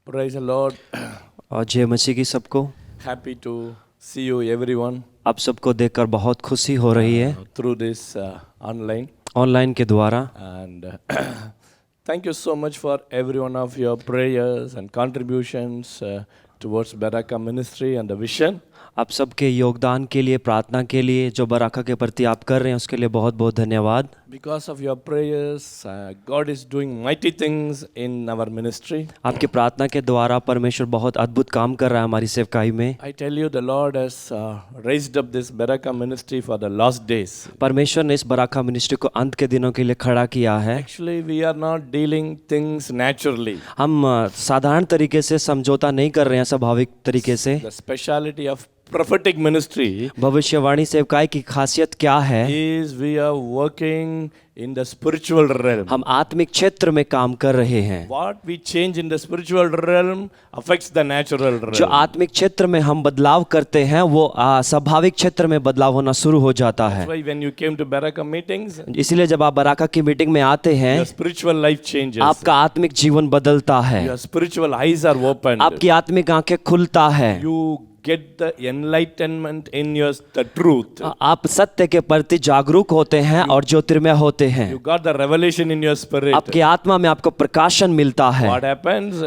Praise the Lord. और जय मसीह की सबको। Happy to see you everyone आप सबको देखकर बहुत खुशी हो रही है through this online. ऑनलाइन के द्वारा। And thank you so much for every one of your prayers and contributions towards Baraka Ministry and the vision. आप सबके योगदान के लिए, प्रार्थना के लिए, जो बराका के प्रति आप कर रहे हैं उसके लिए बहुत बहुत धन्यवाद। Because of your prayers, God is doing mighty things in our ministry. आपकी प्रार्थना के द्वारा परमेश्वर बहुत अद्भुत काम कर रहा है हमारी सेवकाई में। I tell you, the Lord has raised up this Baraka Ministry for the last days. परमेश्वर ने इस बराका मिनिस्ट्री को अंत के दिनों के लिए खड़ा किया है। Actually, we are not dealing things naturally. हम साधारण तरीके से समझौता नहीं कर रहे हैं, स्वाभाविक तरीके से। The speciality of prophetic ministry भविष्यवाणी सेवकाई की खासियत क्या है? is we are working in the spiritual realm. हम आत्मिक क्षेत्र में काम कर रहे हैं। What we change in the spiritual realm affects the natural जो realm. आत्मिक क्षेत्र में हम बदलाव करते हैं वो स्वाभाविक क्षेत्र में बदलाव होना शुरू हो जाता है। That's why when you came to Baraka meetings, इसलिए जब आप बराका की मीटिंग में आते हैं, your spiritual life changes. आपका आत्मिक जीवन बदलता है, Your spiritual eyes are opened. आपकी आत्मिक आंखें खुलता है, You get the enlightenment in your the truth. आप सत्य के प्रति जागरूक होते हैं और ज्योतिर्मय होते हैं। You got the revelation in your spirit. आपकी आत्मा में आपको प्रकाशन मिलता है। What happens?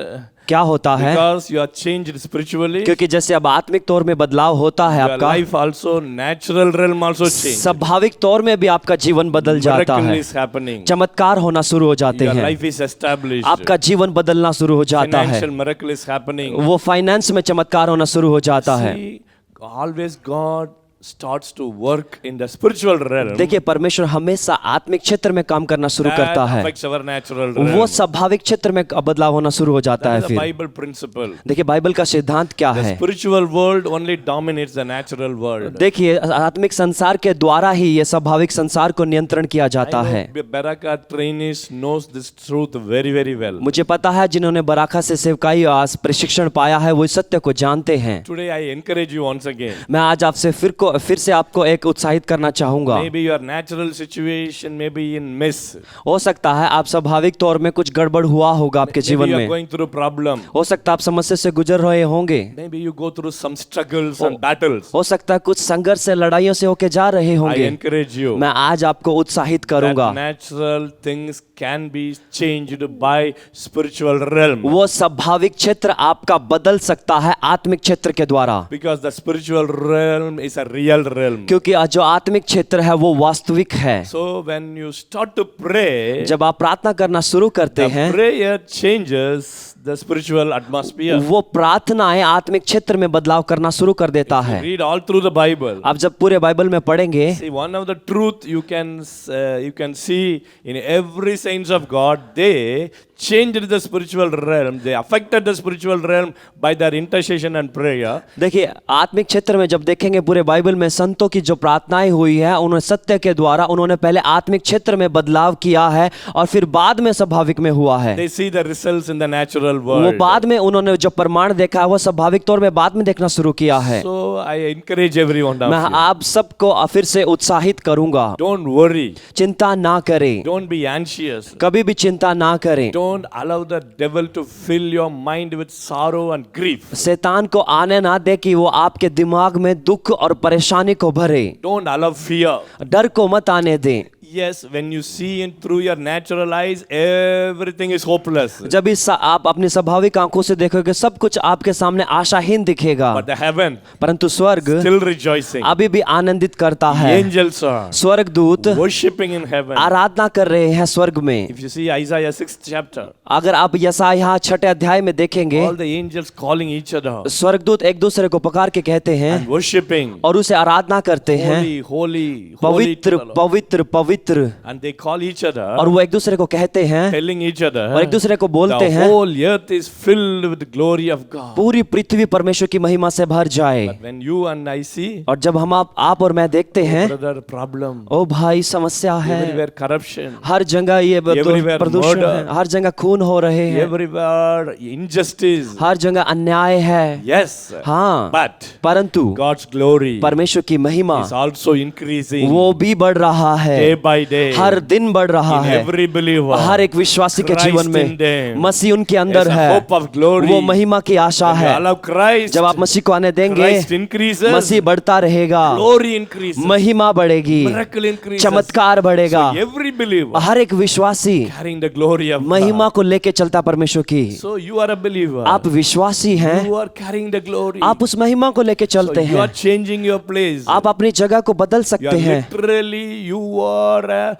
क्या होता है? Because you are changed spiritually. क्योंकि जैसे अब आत्मिक तौर में बदलाव होता है Your आपका, life also, natural realm also change. स्वाभाविक तौर में भी आपका जीवन बदल जाता Miracle है, is happening. चमत्कार होना शुरू हो जाते Your हैं, life is established. आपका जीवन बदलना शुरू हो जाता है, Financial miracle is happening. वो फाइनेंस में चमत्कार होना शुरू हो जाता है। See, always God starts to work in the spiritual realm. देखिए, परमेश्वर हमेशा आत्मिक क्षेत्र में काम करना शुरू That करता है, affects our natural realm. वो स्वाभाविक क्षेत्र में बदलाव होना शुरू हो जाता That है। is the फिर Bible principle. देखिए, बाइबल का सिद्धांत क्या The है? spiritual world only dominates the natural world. देखिए, आत्मिक संसार के द्वारा ही ये स्वाभाविक संसार को नियंत्रण किया जाता है। I know Baraka trainees knows this truth very very well. मुझे पता है जिन्होंने बराका से सेवकाई प्रशिक्षण पाया है वो इस सत्य को जानते हैं। Today I encourage you once again. मैं आज आपसे फिर से आपको एक उत्साहित करना चाहूंगा। Maybe your natural situation may be in mess. हो सकता है आप स्वाभाविक तौर में कुछ गड़बड़ हुआ होगा आपके Maybe जीवन you are में। going through problem. हो सकता है आप समस्या से गुजर रहे होंगे। Maybe you go through some struggles and battles. हो सकता है कुछ संघर्ष से, लड़ाइयों से होके जा रहे I होंगे। encourage you. मैं आज आपको उत्साहित That करूंगा। natural things can be changed by spiritual realm. वो स्वाभाविक क्षेत्र आपका बदल सकता है आत्मिक क्षेत्र के द्वारा, Because the spiritual realm is a real realm. क्योंकि जो आत्मिक क्षेत्र है वो वास्तविक है। So when you start to pray, जब आप प्रार्थना करना शुरू करते the हैं, prayer changes the spiritual atmosphere. वो प्रार्थनाएं आत्मिक क्षेत्र में बदलाव करना शुरू कर देता है। Read all through the Bible. आप जब पूरे बाइबल में पढ़ेंगे, See, one of the truth you can see in every saints of God, they changed the spiritual realm. They affected the spiritual realm by their intercession and prayer. देखिए, आत्मिक क्षेत्र में जब देखेंगे पूरे बाइबल में संतों की जो प्रार्थनाएं हुई है, उन्होंने सत्य के द्वारा उन्होंने पहले आत्मिक क्षेत्र में बदलाव किया है और फिर बाद में स्वाभाविक में हुआ है। They see the results in the natural वो world. बाद में उन्होंने जो प्रमाण देखा है वो स्वाभाविक तौर में बाद में देखना शुरू किया है। So I encourage every one of मैं you. आप सबको फिर से उत्साहित करूंगा, Don't worry. चिंता ना करें, Don't be anxious. कभी भी चिंता ना करें। Don't allow the devil to fill your mind with sorrow and grief. शैतान को आने ना दे कि वो आपके दिमाग में दुख और परेशानी को भरे। Don't allow fear. डर को मत आने दें। Yes, when you see in through your natural eyes, everything is hopeless. जब इस आप अपनी स्वाभाविक आंखों से देखोगे सब कुछ आपके सामने आशाहीन दिखेगा, But the heaven परंतु स्वर्ग still rejoicing. अभी भी आनंदित करता है। Angels are स्वर्गदूत worshiping in heaven. आराधना कर रहे हैं स्वर्ग में। If you see Isaiah 6th chapter, अगर आप यशायाह 6 अध्याय में देखेंगे, all the angels calling each other स्वर्गदूत एक दूसरे को पुकार के कहते हैं and worshiping. और उसे आराधना करते हैं, Holy, holy, holy. to पवित्र the Lord. पवित्र पवित्र। And they call each other, और वो एक दूसरे को कहते हैं telling each other, और एक दूसरे को बोलते the हैं, whole earth is filled with the glory of God. पूरी पृथ्वी परमेश्वर की महिमा से भर जाए। But when you and I see, और जब हम आप और मैं देखते हैं, brother, problem, ओ भाई समस्या है, everywhere corruption, हर जगह ये Everywhere प्रदूषण murder. है, हर जगह खून हो रहे हैं, everywhere injustice. हर जगह अन्याय है। Yes, हाँ, but परंतु God's glory परमेश्वर की महिमा is also increasing वो भी बढ़ रहा है, day by day. हर दिन बढ़ रहा In है। every believer. हर एक विश्वासी के Christ जीवन in में them. मसीह उनके अंदर There's a है। hope of glory. वो महिमा की आशा When you है। allow Christ, जब आप मसीह को आने देंगे, Christ increases, मसीह बढ़ता रहेगा, glory increases, महिमा बढ़ेगी, miracle increases. चमत्कार बढ़ेगा। So every believer हर एक विश्वासी carrying the glory of महिमा God. को लेके चलता परमेश्वर की। So you are a believer. आप विश्वासी हैं, You are carrying the glory. आप उस महिमा को लेके So चलते you are हैं। changing your place. आप अपनी जगह को बदल You are सकते हैं। literally, you are a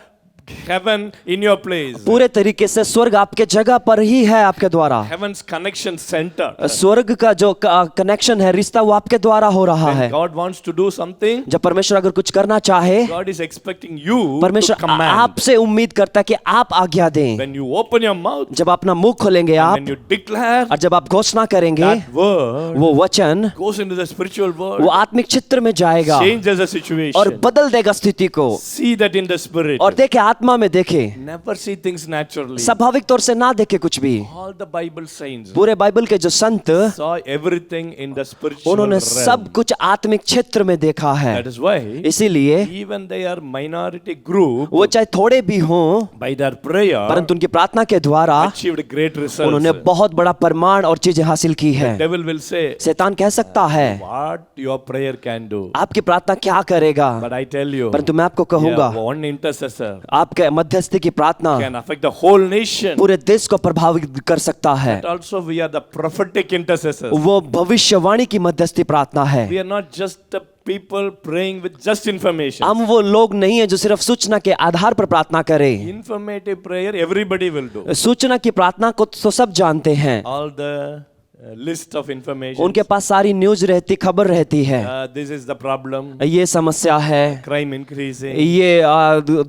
heaven in your place. पूरे तरीके से स्वर्ग आपके जगह पर ही है, आपके द्वारा। Heaven's connection center. स्वर्ग का जो कनेक्शन है, रिश्ता, वो आपके द्वारा हो रहा है। When God wants to do something, जब परमेश्वर अगर कुछ करना चाहे, God is expecting you to परमेश्वर command. आपसे उम्मीद करता है कि आप आज्ञा दें। When you open your mouth, जब अपना मुंह खोलेंगे when आप you declare, और जब आप घोषणा करेंगे, that word वो वचन goes into the spiritual world, वो आत्मिक चित्र में जाएगा changes the और situation. बदल देगा स्थिति को। See that in the spirit. और देखे, आत्मा में देखे, Never see things naturally. स्वाभाविक तौर से ना देखे कुछ भी। All the Bible saints पूरे बाइबल के जो संत, saw everything in the spiritual उन्होंने realm. सब कुछ आत्मिक क्षेत्र में देखा है। That is why इसीलिए even they are minority group, वो चाहे थोड़े भी हों, by their prayer परंतु उनकी प्रार्थना के द्वारा achieved great results. उन्होंने बहुत बड़ा प्रमाण और चीजें हासिल की है। Devil will say, शैतान कह सकता है, what your prayer can do. आपकी प्रार्थना क्या करेगा, But I tell you, परंतु मैं आपको कहूंगा, yeah, one intercessor आपके मध्यस्थी की प्रार्थना can affect the whole nation. पूरे देश को प्रभावित कर सकता है। But also we are the prophetic intercessors. वो भविष्यवाणी की मध्यस्थी प्रार्थना है। We are not just the people praying with just information. हम वो लोग नहीं है जो सिर्फ सूचना के आधार पर प्रार्थना करें। Informative prayer everybody will do. सूचना की प्रार्थना को तो सब जानते हैं, All the list of information. उनके पास सारी न्यूज रहती, खबर रहती है। This is the problem. ये समस्या है, Crime increasing. ये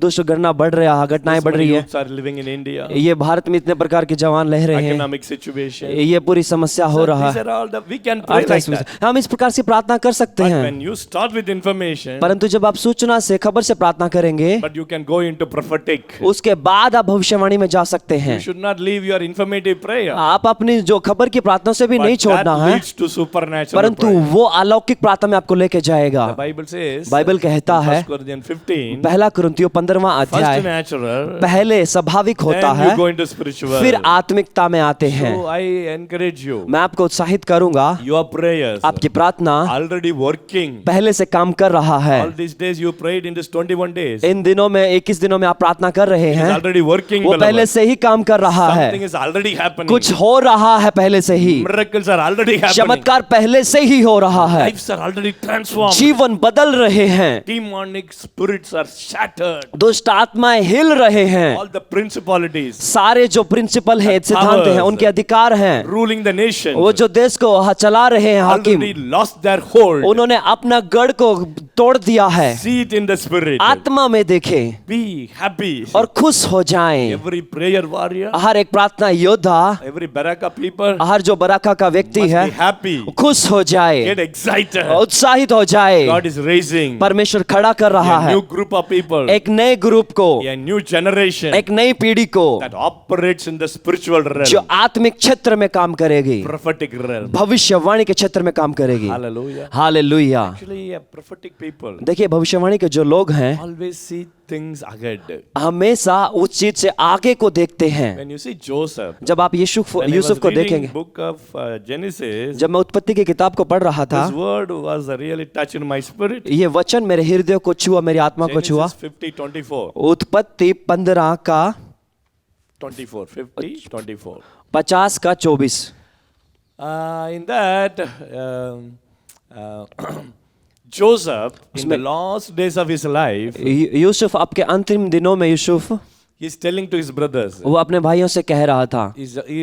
दुष्ट घटना बढ़ रहा है, घटनाएं So बढ़ many रही है। youths are living in India. ये भारत में इतने प्रकार के जवान रह रहे हैं, Economic situation. ये पूरी समस्या हो So रहा these है। are all the we can pray like that. हम इस प्रकार से प्रार्थना कर सकते But हैं, when you start with information, परंतु जब आप सूचना से, खबर से प्रार्थना करेंगे, but you can go into prophetic. उसके बाद आप भविष्यवाणी में जा सकते हैं। You should not leave your informative prayer. आप अपनी जो खबर की प्रार्थना से भी नहीं But छोड़ना that है, leads to supernatural परंतु prayer. वो अलौकिक प्रार्थना में आपको लेके जाएगा। The Bible says, बाइबल कहता in है, 1 Corinthians 15, पहला कुरिन्थियों 15वां first अध्याय, natural, पहले स्वाभाविक होता then है, you go into spiritual. फिर आत्मिकता में आते हैं। So I encourage you, मैं आपको उत्साहित करूंगा, your prayers आपकी प्रार्थना already working. पहले से काम कर रहा है। All these days you prayed in this 21 days. इन दिनों में, 21 दिनों में आप प्रार्थना कर रहे It is हैं, already working. वो beloved. पहले से ही काम कर रहा है। Something is already happening. कुछ हो रहा है पहले से ही, Miracles are already happening. चमत्कार पहले से ही हो रहा है, Lives are already transformed. जीवन बदल रहे हैं, Demonic spirits are shattered. दुष्ट आत्माएं हिल रहे हैं, All the principalities सारे जो प्रिंसिपल है, सिद्धांत हैं, उनके अधिकार हैं, ruling the nation वो जो देश को चला रहे हैं हाकिम, already lost their hold. उन्होंने अपना गढ़ को तोड़ दिया है। See it in the spirit. आत्मा में देखें Be happy. और खुश हो जाएं। Every prayer warrior, हर एक प्रार्थना योद्धा, every Baraka people हर जो बराका का व्यक्ति must है, be happy. खुश हो जाए, Get excited. उत्साहित हो जाए। God is raising परमेश्वर खड़ा कर रहा a है new group of people, एक नए ग्रुप को, a new generation एक नई पीढ़ी को, that operates in the spiritual जो realm, आत्मिक क्षेत्र में काम करेगी, prophetic realm. भविष्यवाणी के क्षेत्र में काम करेगी। Hallelujah. Hallelujah. Actually, a prophetic people देखिए, भविष्यवाणी के जो लोग हैं always see things ahead. हमेशा उस चीज से आगे को देखते हैं। When you see Joseph, जब आप Yusuf when I was Yusuf को reading देखेंगे, book of Genesis, जब मैं उत्पत्ति की किताब को पढ़ रहा था, this word was really touching my spirit. ये वचन मेरे हृदय को छुआ, मेरी आत्मा को छुआ। Genesis 50:24. उत्पत्ति 15 का 24, 50:24. 50 का 24। In that, Joseph, in the last days of his life, Yusuf आपके अंतिम दिनों में Yusuf he's telling to his brothers, वो अपने भाइयों से कह रहा था,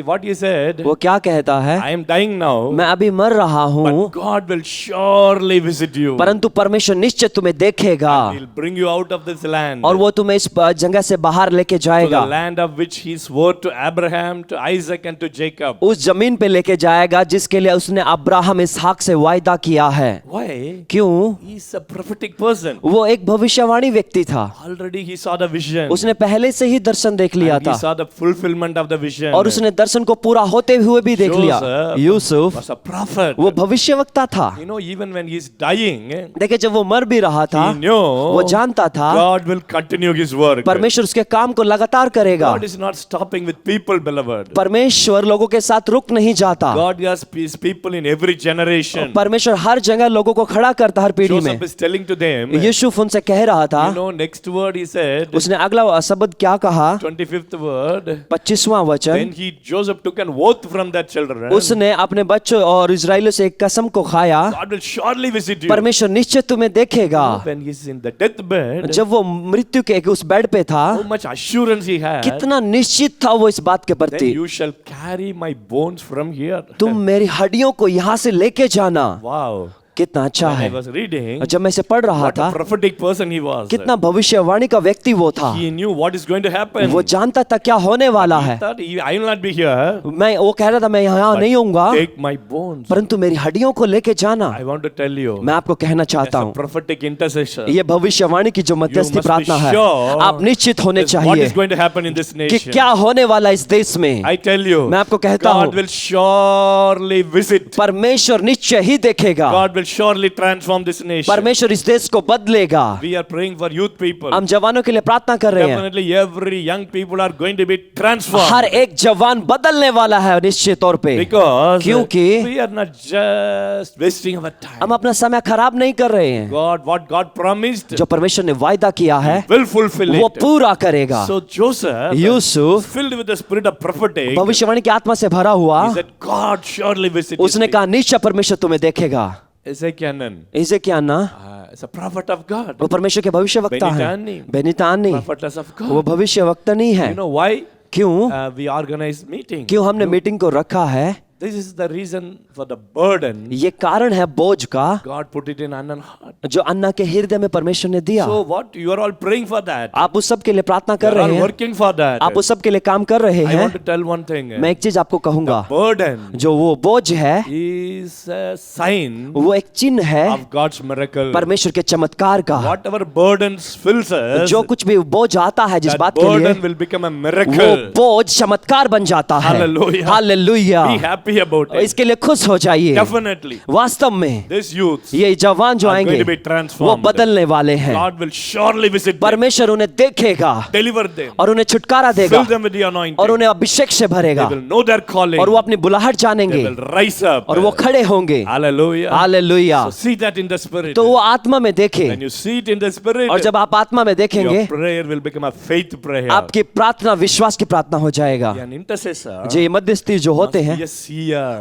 what he said, वो क्या कहता है, I am dying now, मैं अभी मर रहा हूँ, but God will surely visit you. परंतु परमेश्वर निश्चित तुम्हें देखेगा He'll bring you out of this land, और वो तुम्हें इस जगह से बाहर लेके to the जाएगा, land of which he swore to Abraham, to Isaac and to Jacob. उस जमीन पे लेके जाएगा जिसके लिए उसने अब्राहम इसहाक से वायदा किया है। Why? क्यों? He's a prophetic person. वो एक भविष्यवाणी व्यक्ति था, Already he saw the vision. उसने पहले से ही दर्शन देख लिया And he था saw the fulfillment of the vision. और उसने दर्शन को पूरा होते हुए भी देख लिया। Joseph Yusuf was a prophet. वो भविष्यवक्ता था। You know, even when he's dying, देखिए जब वो मर भी रहा था, he knew वो जानता था God will continue his work. परमेश्वर उसके काम को लगातार करेगा। God is not stopping with people, beloved. परमेश्वर लोगों के साथ रुक नहीं जाता। God has his people in every generation. परमेश्वर हर जगह लोगों को खड़ा करता हर पीढ़ी में। Joseph is telling to them, Yusuf उनसे कह रहा था, you know, next word he said, उसने अगला शब्द क्या कहा? 25th word, 25वां वचन, then Joseph took an oath from that children, उसने अपने बच्चों और इजराइलियों से एक कसम को खाया, God will surely visit you. परमेश्वर निश्चित तुम्हें देखेगा। When he's in the deathbed, जब वो मृत्यु के उस बेड पे था, how much assurance he had, कितना निश्चित था वो इस बात के then प्रति, you shall carry my bones from here. तुम मेरी हड्डियों को यहाँ से लेके जाना। Wow. कितना अच्छा When I है। was reading, जब मैं इसे पढ़ रहा what a था, prophetic person he was. कितना भविष्यवाणी का व्यक्ति वो था। He knew what is going to happen. वो जानता था क्या होने वाला है। He thought, I will not be here. मैं वो कह रहा था मैं यहाँ नहीं होऊंगा, Take my bones. परंतु मेरी हड्डियों को लेके जाना। I want to tell you, मैं आपको कहना as चाहता a हूँ, prophetic intercessor, ये भविष्यवाणी की जो you मध्यस्थी must be प्रार्थना है, sure आप निश्चित होने is what चाहिए is going to happen in this कि nation. क्या होने वाला इस देश में। I tell you, मैं आपको कहता God हूँ, will surely visit. परमेश्वर निश्चय ही देखेगा। God will surely transform this nation. परमेश्वर इस देश को बदलेगा। We are praying for youth people. हम जवानों के लिए प्रार्थना कर रहे हैं। Definitely every young people are going to be transformed. हर एक जवान बदलने वाला है निश्चित तौर पे, Because क्योंकि we are not just wasting our time. हम अपना समय खराब नहीं कर रहे हैं। What God promised जो परमेश्वर ने वायदा किया है will fulfill वो it. पूरा करेगा। So Joseph, Yusuf filled with the spirit of prophetic, भविष्यवाणी की आत्मा से भरा हुआ, he said, God surely visit his उसने people. कहा निश्चय परमेश्वर तुम्हें देखेगा। Ezekiel, इसे क्या ना, is a prophet of God. वो परमेश्वर के भविष्यवक्ता है। बेनितानी। बेनितानी, Prophetess of God. वो भविष्यवक्ता नहीं है। You know why? क्यों? We organize meeting. क्यों हमने मीटिंग को रखा है? This is the reason for the burden ये कारण है बोझ का God put it in Anna's heart. जो अन्ना के हृदय में परमेश्वर ने दिया। So what? You are all praying for that. आप उस सब के लिए प्रार्थना You कर are रहे all हैं, working for that. आप उस सब के लिए काम कर रहे I हैं। want to tell one thing. मैं एक चीज आपको कहूंगा, Burden जो वो बोझ है is a sign वो एक चिन्ह है of God's miracle. परमेश्वर के चमत्कार का। Whatever burdens fills us, जो कुछ भी बोझ आता है जिस that बात के लिए, burden will become a वो miracle. बोझ चमत्कार बन जाता है। Hallelujah. Hallelujah. Be happy about it. इसके लिए खुश हो जाइए। Definitely. वास्तव में These youths ये जवान जो are आएंगे going to be वो transformed. बदलने वाले हैं। God will surely visit them, परमेश्वर उन्हें देखेगा deliver them, और उन्हें छुटकारा देगा fill them with the anointing. और उन्हें अभिषेक से They भरेगा will know their calling. और वो अपनी बुलाहट They जानेंगे will rise up. और वो खड़े होंगे। Hallelujah. Hallelujah. So see that in the spirit. तो वो आत्मा में देखे When you see it in the spirit, और जब आप आत्मा में देखेंगे your prayer will become a faith prayer. आपकी प्रार्थना विश्वास की प्रार्थना हो जाएगा। An intercessor जो ये मध्यस्थी जो होते must हैं be a seer.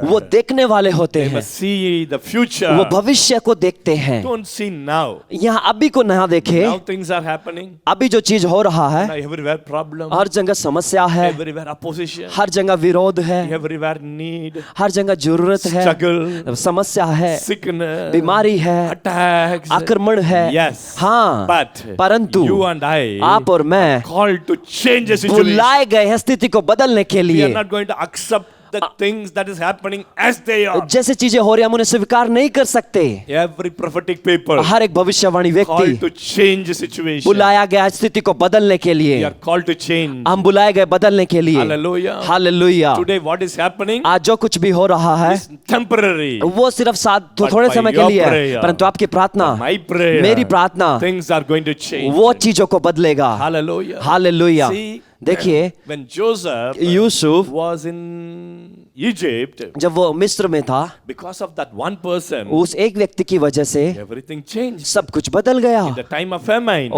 वो देखने वाले होते They हैं, must see the future. वो भविष्य को देखते हैं। Don't see now. यहाँ अभी को ना देखे, Now things are happening. अभी जो चीज हो रहा है, Now everywhere problem. हर जगह समस्या है, Everywhere opposition. हर जगह विरोध है, Everywhere need. हर जगह जरूरत है, Struggle. समस्या है, Sickness. बीमारी है, Attacks. आक्रमण है। Yes. हाँ, But परंतु you and I आप और मैं called to change the situation. बुलाए गए हैं स्थिति को बदलने के We are लिए। not going to accept the things that is happening as they are. जैसे चीजें हो रही हम उन्हें स्वीकार नहीं कर सकते। Every prophetic people हर एक भविष्यवाणी called व्यक्ति to change the situation. बुलाया गया स्थिति को बदलने के We लिए। are called to change. हम बुलाए गए बदलने के लिए। Hallelujah. Hallelujah. Today what is happening आज जो कुछ भी हो रहा है is temporary. वो सिर्फ But थोड़े by समय के your लिए है, prayer, परंतु आपकी प्रार्थना, My prayer. मेरी प्रार्थना Things are going to change. वो चीजों को बदलेगा। Hallelujah. हालेलुया। See, देखिए when Joseph Yusuf was in Egypt, जब वो मिस्र में था, because of that one person, उस एक व्यक्ति की वजह से everything changed. सब कुछ बदल गया। In the time of famine,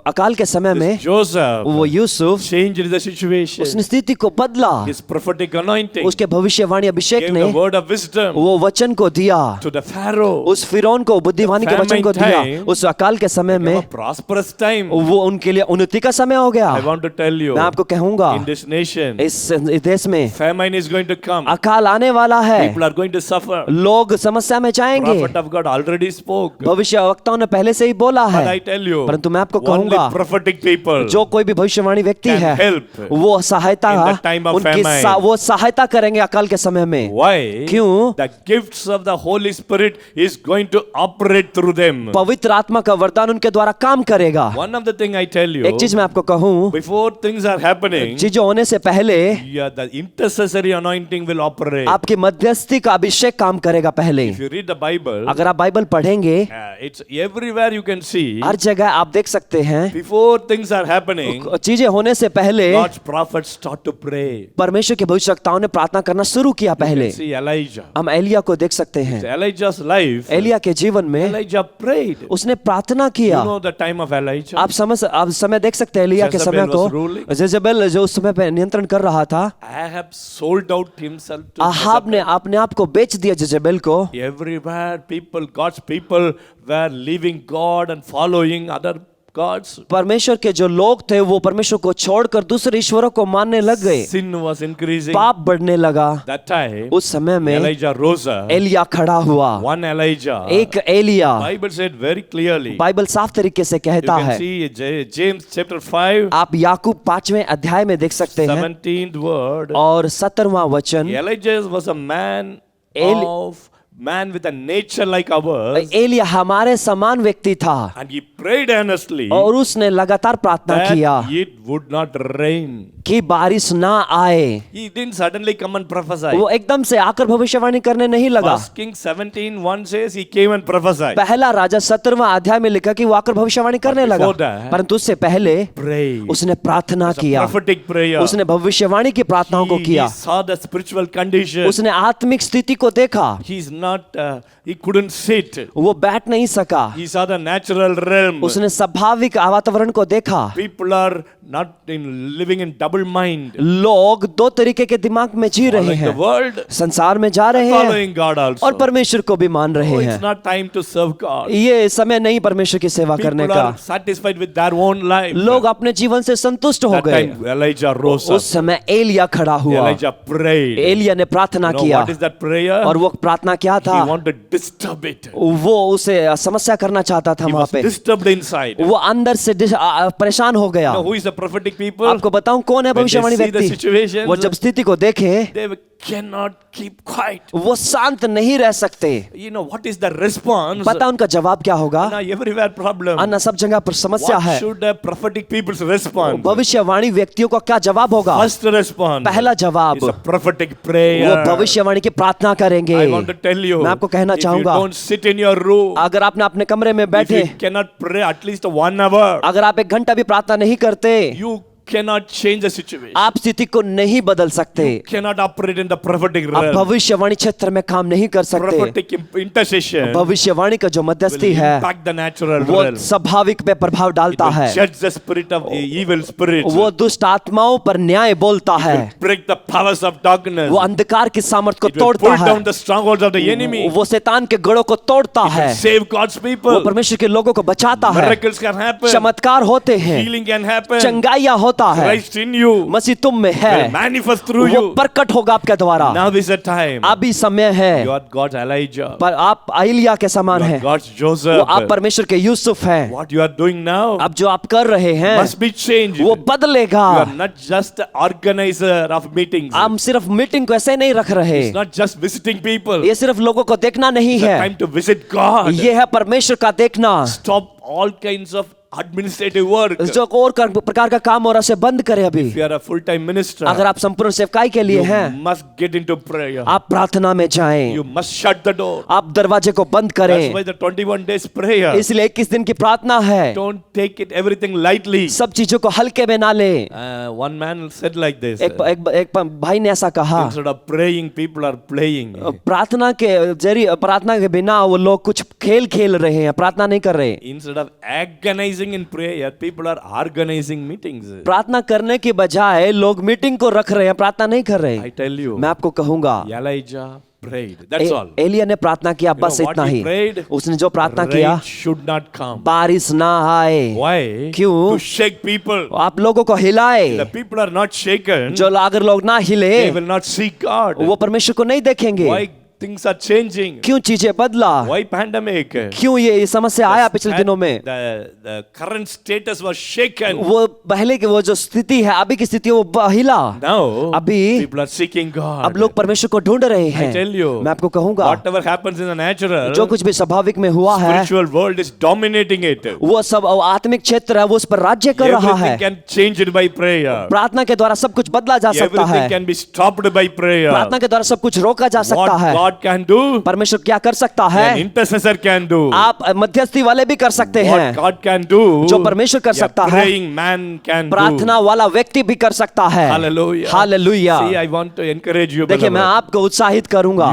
अकाल के समय में Joseph वो यूसुफ changed the situation. उसने स्थिति को बदला। His prophetic anointing उसके भविष्यवाणी अभिषेक gave ने the word of wisdom वो वचन को दिया, to the Pharaoh. उस फिरौन को बुद्धिमानी के वचन को famine दिया। time उस अकाल के समय Become में a prosperous time. वो उनके लिए उन्नति का समय हो गया। I want to tell you, मैं आपको कहूंगा in this nation, इस देश में famine is going to come. अकाल आने वाला है, People are going to suffer. लोग समस्या में जाएंगे। Prophet of God already spoke. भविष्यवक्ताओं ने पहले से ही बोला But I है, tell you, परंतु मैं आपको only कहूंगा, prophetic people जो कोई भी भविष्यवाणी व्यक्ति can है help वो सहायता in the time of famine. वो सहायता करेंगे अकाल के समय में। Why? क्यों? The gifts of the Holy Spirit is going to operate through them. पवित्र आत्मा का वरदान उनके द्वारा काम करेगा। One of the thing I tell you, एक चीज मैं आपको कहूं, before things are happening, चीजें होने से पहले yeah, the intercessory anointing will operate. आपकी मध्यस्थी का अभिषेक काम करेगा पहले। If you read the Bible, अगर आप बाइबल पढ़ेंगे, it's everywhere you can see. हर जगह आप देख सकते हैं, Before things are happening, चीजें होने से पहले God's prophets start to pray. परमेश्वर के भविष्यवक्ताओं ने प्रार्थना करना शुरू किया पहले। See Elijah. हम एलिया को देख सकते हैं। Elijah's life, एलिया के जीवन में Elijah prayed. उसने प्रार्थना You किया। know the time of Elijah? आप समय देख सकते हैं एलिया के समय Jezebel was को। ruling. जेजेबेल जो उस समय पे नियंत्रण कर रहा था, Ahab sold out himself to Ahab ने अपने आप को बेच दिया जेजेबेल को। everywhere people, God's people were leaving God and following other gods. परमेश्वर के जो लोग थे वो परमेश्वर को छोड़कर दूसरे ईश्वरों को मानने लग गए। Sin was increasing. पाप बढ़ने लगा। That time, उस समय में Elijah rose up. एलिया खड़ा हुआ। One Elijah. एक एलिया, Bible said very clearly. Bible साफ तरीके से You कहता can है। see James chapter 5, आप याकूब 5वें अध्याय में देख सकते हैं 17th word. और 17वां वचन। Elijah was a man with a nature like ours, Elia हमारे समान व्यक्ति था and he prayed earnestly और उसने लगातार प्रार्थना किया that it would not rain. कि बारिश ना आए। He didn't suddenly come and prophesy. वो एकदम से आकर भविष्यवाणी करने नहीं लगा। First Kings 17:1 says he came and prophesied. पहला राजा 17वां अध्याय में लिखा कि वो आकर भविष्यवाणी करने लगा, before that, परंतु उससे पहले Pray. उसने प्रार्थना It's a किया। prophetic prayer. उसने भविष्यवाणी की प्रार्थनाओं को He किया। saw the spiritual condition. उसने आत्मिक स्थिति को देखा। He couldn't sit. वो बैठ नहीं सका। He saw the natural realm. उसने स्वाभाविक वातावरण को देखा। People are not living in double mind. लोग दो तरीके के दिमाग में जी रहे Following the हैं, world, संसार में जा रहे हैं following God also. और परमेश्वर को भी मान रहे Oh, हैं। it's not time to serve God. ये समय नहीं परमेश्वर की सेवा करने People का। are satisfied with their own life. लोग अपने जीवन से संतुष्ट हो That गए। time Elijah rose up. उस समय एलिया खड़ा हुआ। Elijah prayed. एलिया ने प्रार्थना You know किया what is that prayer? और वो प्रार्थना क्या He था? wanted to disturb it. वो उसे समस्या करना चाहता था He वहां was पे। disturbed inside. वो अंदर से परेशान हो गया। You know who is the prophetic people? आपको बताऊं कौन है When they भविष्यवाणी see the व्यक्ति? situations, वो जब स्थिति को देखे they cannot keep quiet. वो शांत नहीं रह सकते। You know what is the response? पता उनका जवाब क्या होगा? Now everywhere problem. अन्ना सब जगह पर समस्या What है। should the prophetic people's response? भविष्यवाणी व्यक्तियों का क्या जवाब होगा? First response. पहला जवाब is a prophetic prayer. वो भविष्यवाणी की प्रार्थना करेंगे। I want to tell you. मैं आपको कहना if you चाहूंगा, don't sit in your room, अगर आपने अपने कमरे में if बैठे, you cannot pray at least 1 hour, अगर आप 1 घंटा भी प्रार्थना नहीं करते, you cannot change the situation. आप स्थिति को नहीं बदल सकते। Cannot operate in the prophetic आप realm. भविष्यवाणी क्षेत्र में काम नहीं कर सकते। Prophetic intercession भविष्यवाणी का जो will मध्यस्थी है impact the natural वो realm. स्वाभाविक पे प्रभाव It डालता will है। judge the spirit of evil spirits. वो दुष्ट आत्माओं पर न्याय बोलता है। Break the powers of darkness. वो अंधकार की सामर्थ को It will तोड़ता pull है। down the strongholds of the enemy. वो शैतान के गढ़ों को तोड़ता है। Save God's वो people. परमेश्वर के लोगों को बचाता है। Miracles can happen. चमत्कार होते हैं, Healing can happen. चंगाइयाँ होता है। Christ in you मसीह तुम में है, will manifest through वो you. प्रकट होगा आपके द्वारा। Now is the time. अभी समय है। You are God's Elijah. पर आप एलिया के समान You are हैं। God's वो Joseph. आप परमेश्वर के यूसुफ हैं। What you are doing now अब जो आप कर रहे हैं must be changed. वो You बदलेगा। are not just the organizer of meetings. हम सिर्फ मीटिंग को ऐसे नहीं रख रहे। It's not just visiting people. ये सिर्फ लोगों को देखना नहीं It's a है, time to visit God. ये है परमेश्वर का देखना। Stop all kinds of administrative work. जो और प्रकार का काम और उसे बंद करे। अभी If you are a full-time minister, अगर आप संपूर्ण सेवकाई के लिए you हैं, must get into prayer. आप प्रार्थना में जाएं, You must shut the door. आप दरवाजे को बंद That's करें। why the 21 days prayer. इसलिए 21 दिन की प्रार्थना है। Don't take it everything lightly. सब चीजों को हल्के में ना ले। One man said like this. एक भाई ने ऐसा कहा, Instead of praying, people are playing. प्रार्थना के जरिए, प्रार्थना के बिना वो लोग कुछ खेल खेल रहे हैं, प्रार्थना नहीं कर रहे। Instead Instead of agonizing in prayer, people are organizing meetings. प्रार्थना करने के बजाय लोग मीटिंग को रख रहे हैं, प्रार्थना नहीं कर रहे। I tell you, मैं आपको कहूंगा, Elijah prayed. That's all. Elia ने प्रार्थना किया, You know बस what इतना he ही। prayed? उसने जो प्रार्थना किया, Rain should not come. बारिश ना आए। Why? क्यों? To shake people. आप लोगों को हिलाए। The people are not shaken. जो अगर लोग ना हिले, They will not see God. वो परमेश्वर को नहीं देखेंगे। Why things are changing? क्यों चीजें बदला? Why pandemic? क्यों ये समस्या आया पिछले दिनों में? The current status was shaken. वो पहले की वो जो स्थिति है, अभी की स्थिति, वो हिला। Now अभी people are seeking God. अब लोग परमेश्वर को ढूंढ रहे हैं। I tell you, मैं आपको कहूंगा, whatever happens in the natural, जो कुछ भी स्वाभाविक में हुआ है, spiritual world is dominating it. वो सब आत्मिक क्षेत्र है, वो उस पर राज्य कर रहा है। Everything can change it by prayer. प्रार्थना के द्वारा सब कुछ बदला जा सकता है। Everything can be stopped by prayer. प्रार्थना के द्वारा सब कुछ रोका जा सकता What है। God can do, परमेश्वर क्या कर सकता an है? intercessor can do. आप मध्यस्थी वाले भी कर सकते What हैं। God can do, जो परमेश्वर कर a सकता है, praying man can do. प्रार्थना वाला व्यक्ति भी कर सकता है। Hallelujah. Hallelujah. See, I want to encourage you, देखिए, मैं beloved. आपको उत्साहित करूंगा।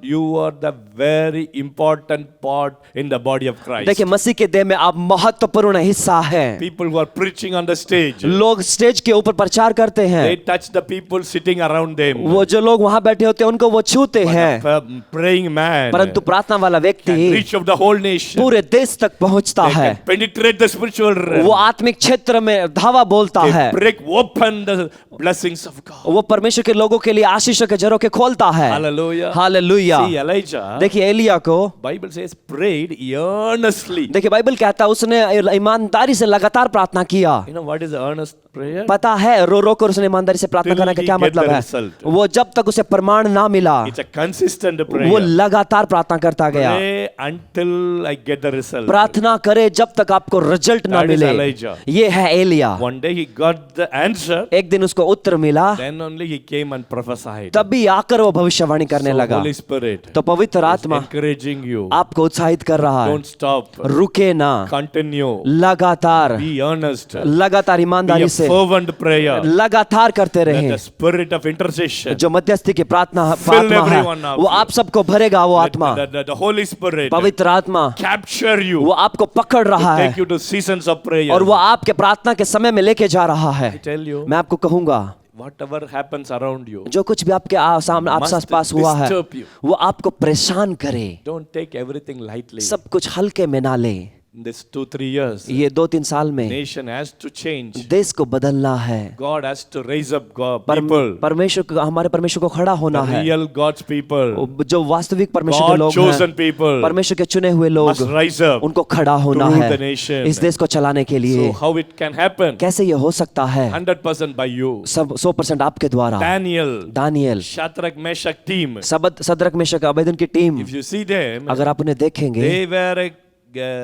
You are the very important part in the body of Christ. देखिए, मसीह के देह में आप महत्वपूर्ण हिस्सा हैं। People who are preaching on the stage, लोग स्टेज के ऊपर प्रचार करते हैं, they touch the people sitting around them. वो जो लोग वहां बैठे होते हैं उनको वो छूते हैं, The praying man परंतु प्रार्थना वाला can व्यक्ति reach of the whole nation. पूरे देश तक पहुंचता They है। can penetrate the spiritual realm. वो आत्मिक क्षेत्र में धावा बोलता They है। break open the blessings of God. वो परमेश्वर के लोगों के लिए आशीष के झरोखे खोलता है। Hallelujah. हालेलुया। See, Elijah, देखिए, एलिया को, Bible says, prayed earnestly. देखिए बाइबल कहता है उसने ईमानदारी से लगातार प्रार्थना किया। You know what is earnest prayer? पता है, रो रो कर उसने ईमानदारी से प्रार्थना Till करने का he क्या get मतलब the है? result. वो जब तक उसे प्रमाण ना मिला, It's a consistent prayer. वो लगातार प्रार्थना करता गया। Pray until I get the result. प्रार्थना करे जब तक आपको रिजल्ट ना That is मिले। Elijah. ये है Elia. One day he got the answer. एक दिन उसको उत्तर मिला, Then only he came and prophesied. तभी आकर वो भविष्यवाणी करने So लगा। Holy Spirit तो पवित्र is आत्मा encouraging you. आपको उत्साहित कर रहा है, Don't stop. रुके ना, Continue. लगातार Be earnest. लगातार Be ईमानदारी a से fervent prayer. लगातार करते Let रहे। the spirit of intercession, जो मध्यस्थी की प्रार्थना Fill आत्मा है, everyone up. वो आप सबको भरेगा। वो आत्मा, the Holy Spirit पवित्र आत्मा, capture you, वो आपको पकड़ रहा है take you to seasons of prayer. और वो आपके प्रार्थना के समय में लेके जा रहा है। I tell you, मैं आपको कहूंगा, whatever happens around you, जो कुछ भी आपके सामने आपके must पास हुआ है, disturb you. वो आपको परेशान करे। Don't take everything lightly. सब कुछ हल्के में ना ले। In this 2-3 years, ये 2-3 साल में nation has to change. देश को बदलना है। God has to raise up people, परमेश्वर को, हमारे परमेश्वर को खड़ा होना the है। real God's people, जो वास्तविक परमेश्वर के God लोग chosen हैं, people परमेश्वर के चुने हुए लोग, must rise up. उनको खड़ा होना rule है the nation. इस देश को चलाने के लिए। So how it can happen? कैसे ये हो सकता है? 100% by you. सब 100% आपके द्वारा। Daniel, Daniel, Shadrach, Meshach team. Shadrach Meshach Abednego की team, If you see them, अगर आप उन्हें देखेंगे, they were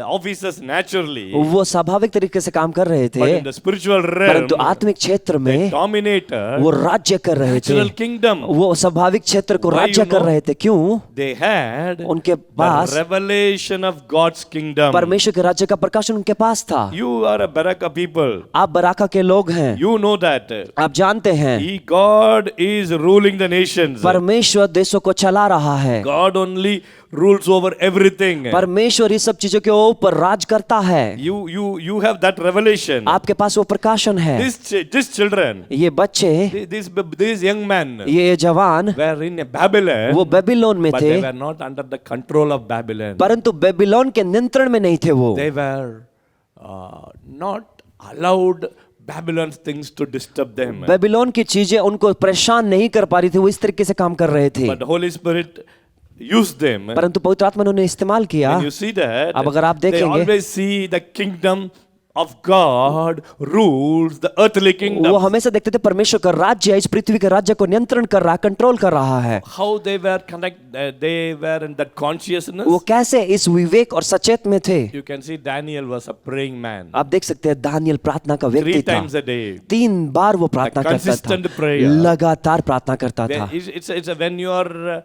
officers naturally, वो स्वाभाविक तरीके से काम कर रहे but थे, in the spiritual realm, परंतु आत्मिक क्षेत्र में dominator, वो राज्य कर रहे थे। natural kingdom. वो स्वाभाविक क्षेत्र को Why राज्य you कर know? रहे थे। क्यों? They had उनके the pass revelation of God's kingdom. परमेश्वर के राज्य का प्रकाशन उनके पास था। You are a Baraka people. आप बराका के लोग हैं, You know that. आप जानते हैं God is ruling the nations. परमेश्वर देशों को चला रहा है। God only rules over everything. परमेश्वर इस सब चीजों के ऊपर राज करता है। You have that revelation. आपके पास वो प्रकाशन है। These children, ये बच्चे, these young men ये जवान, were in Babylon, वो बेबीलोन में but थे, they were not under the control of Babylon. परंतु बेबीलोन के नियंत्रण में नहीं थे। वो They were not allowed Babylon's things to disturb them. Babylon की चीजें उनको परेशान नहीं कर पा रही थी। वो इस तरीके से काम कर रहे थे, But the Holy Spirit used them. परंतु पवित्र आत्मा ने उन्हें इस्तेमाल किया। When you see that, अब अगर आप they देखेंगे, always see the kingdom of God rules the earthly वो kingdom. हमेशा देखते थे परमेश्वर का राज्य इस पृथ्वी के राज्य को नियंत्रण कर रहा है, कंट्रोल कर रहा है। How they were in that consciousness. वो कैसे इस विवेक और सचेत में थे। You can see Daniel was a praying man. आप देख सकते हैं दानियल प्रार्थना का 3 व्यक्ति था। times a day. 3 बार वो प्रार्थना करता consistent था, prayer. लगातार प्रार्थना करता था। When you are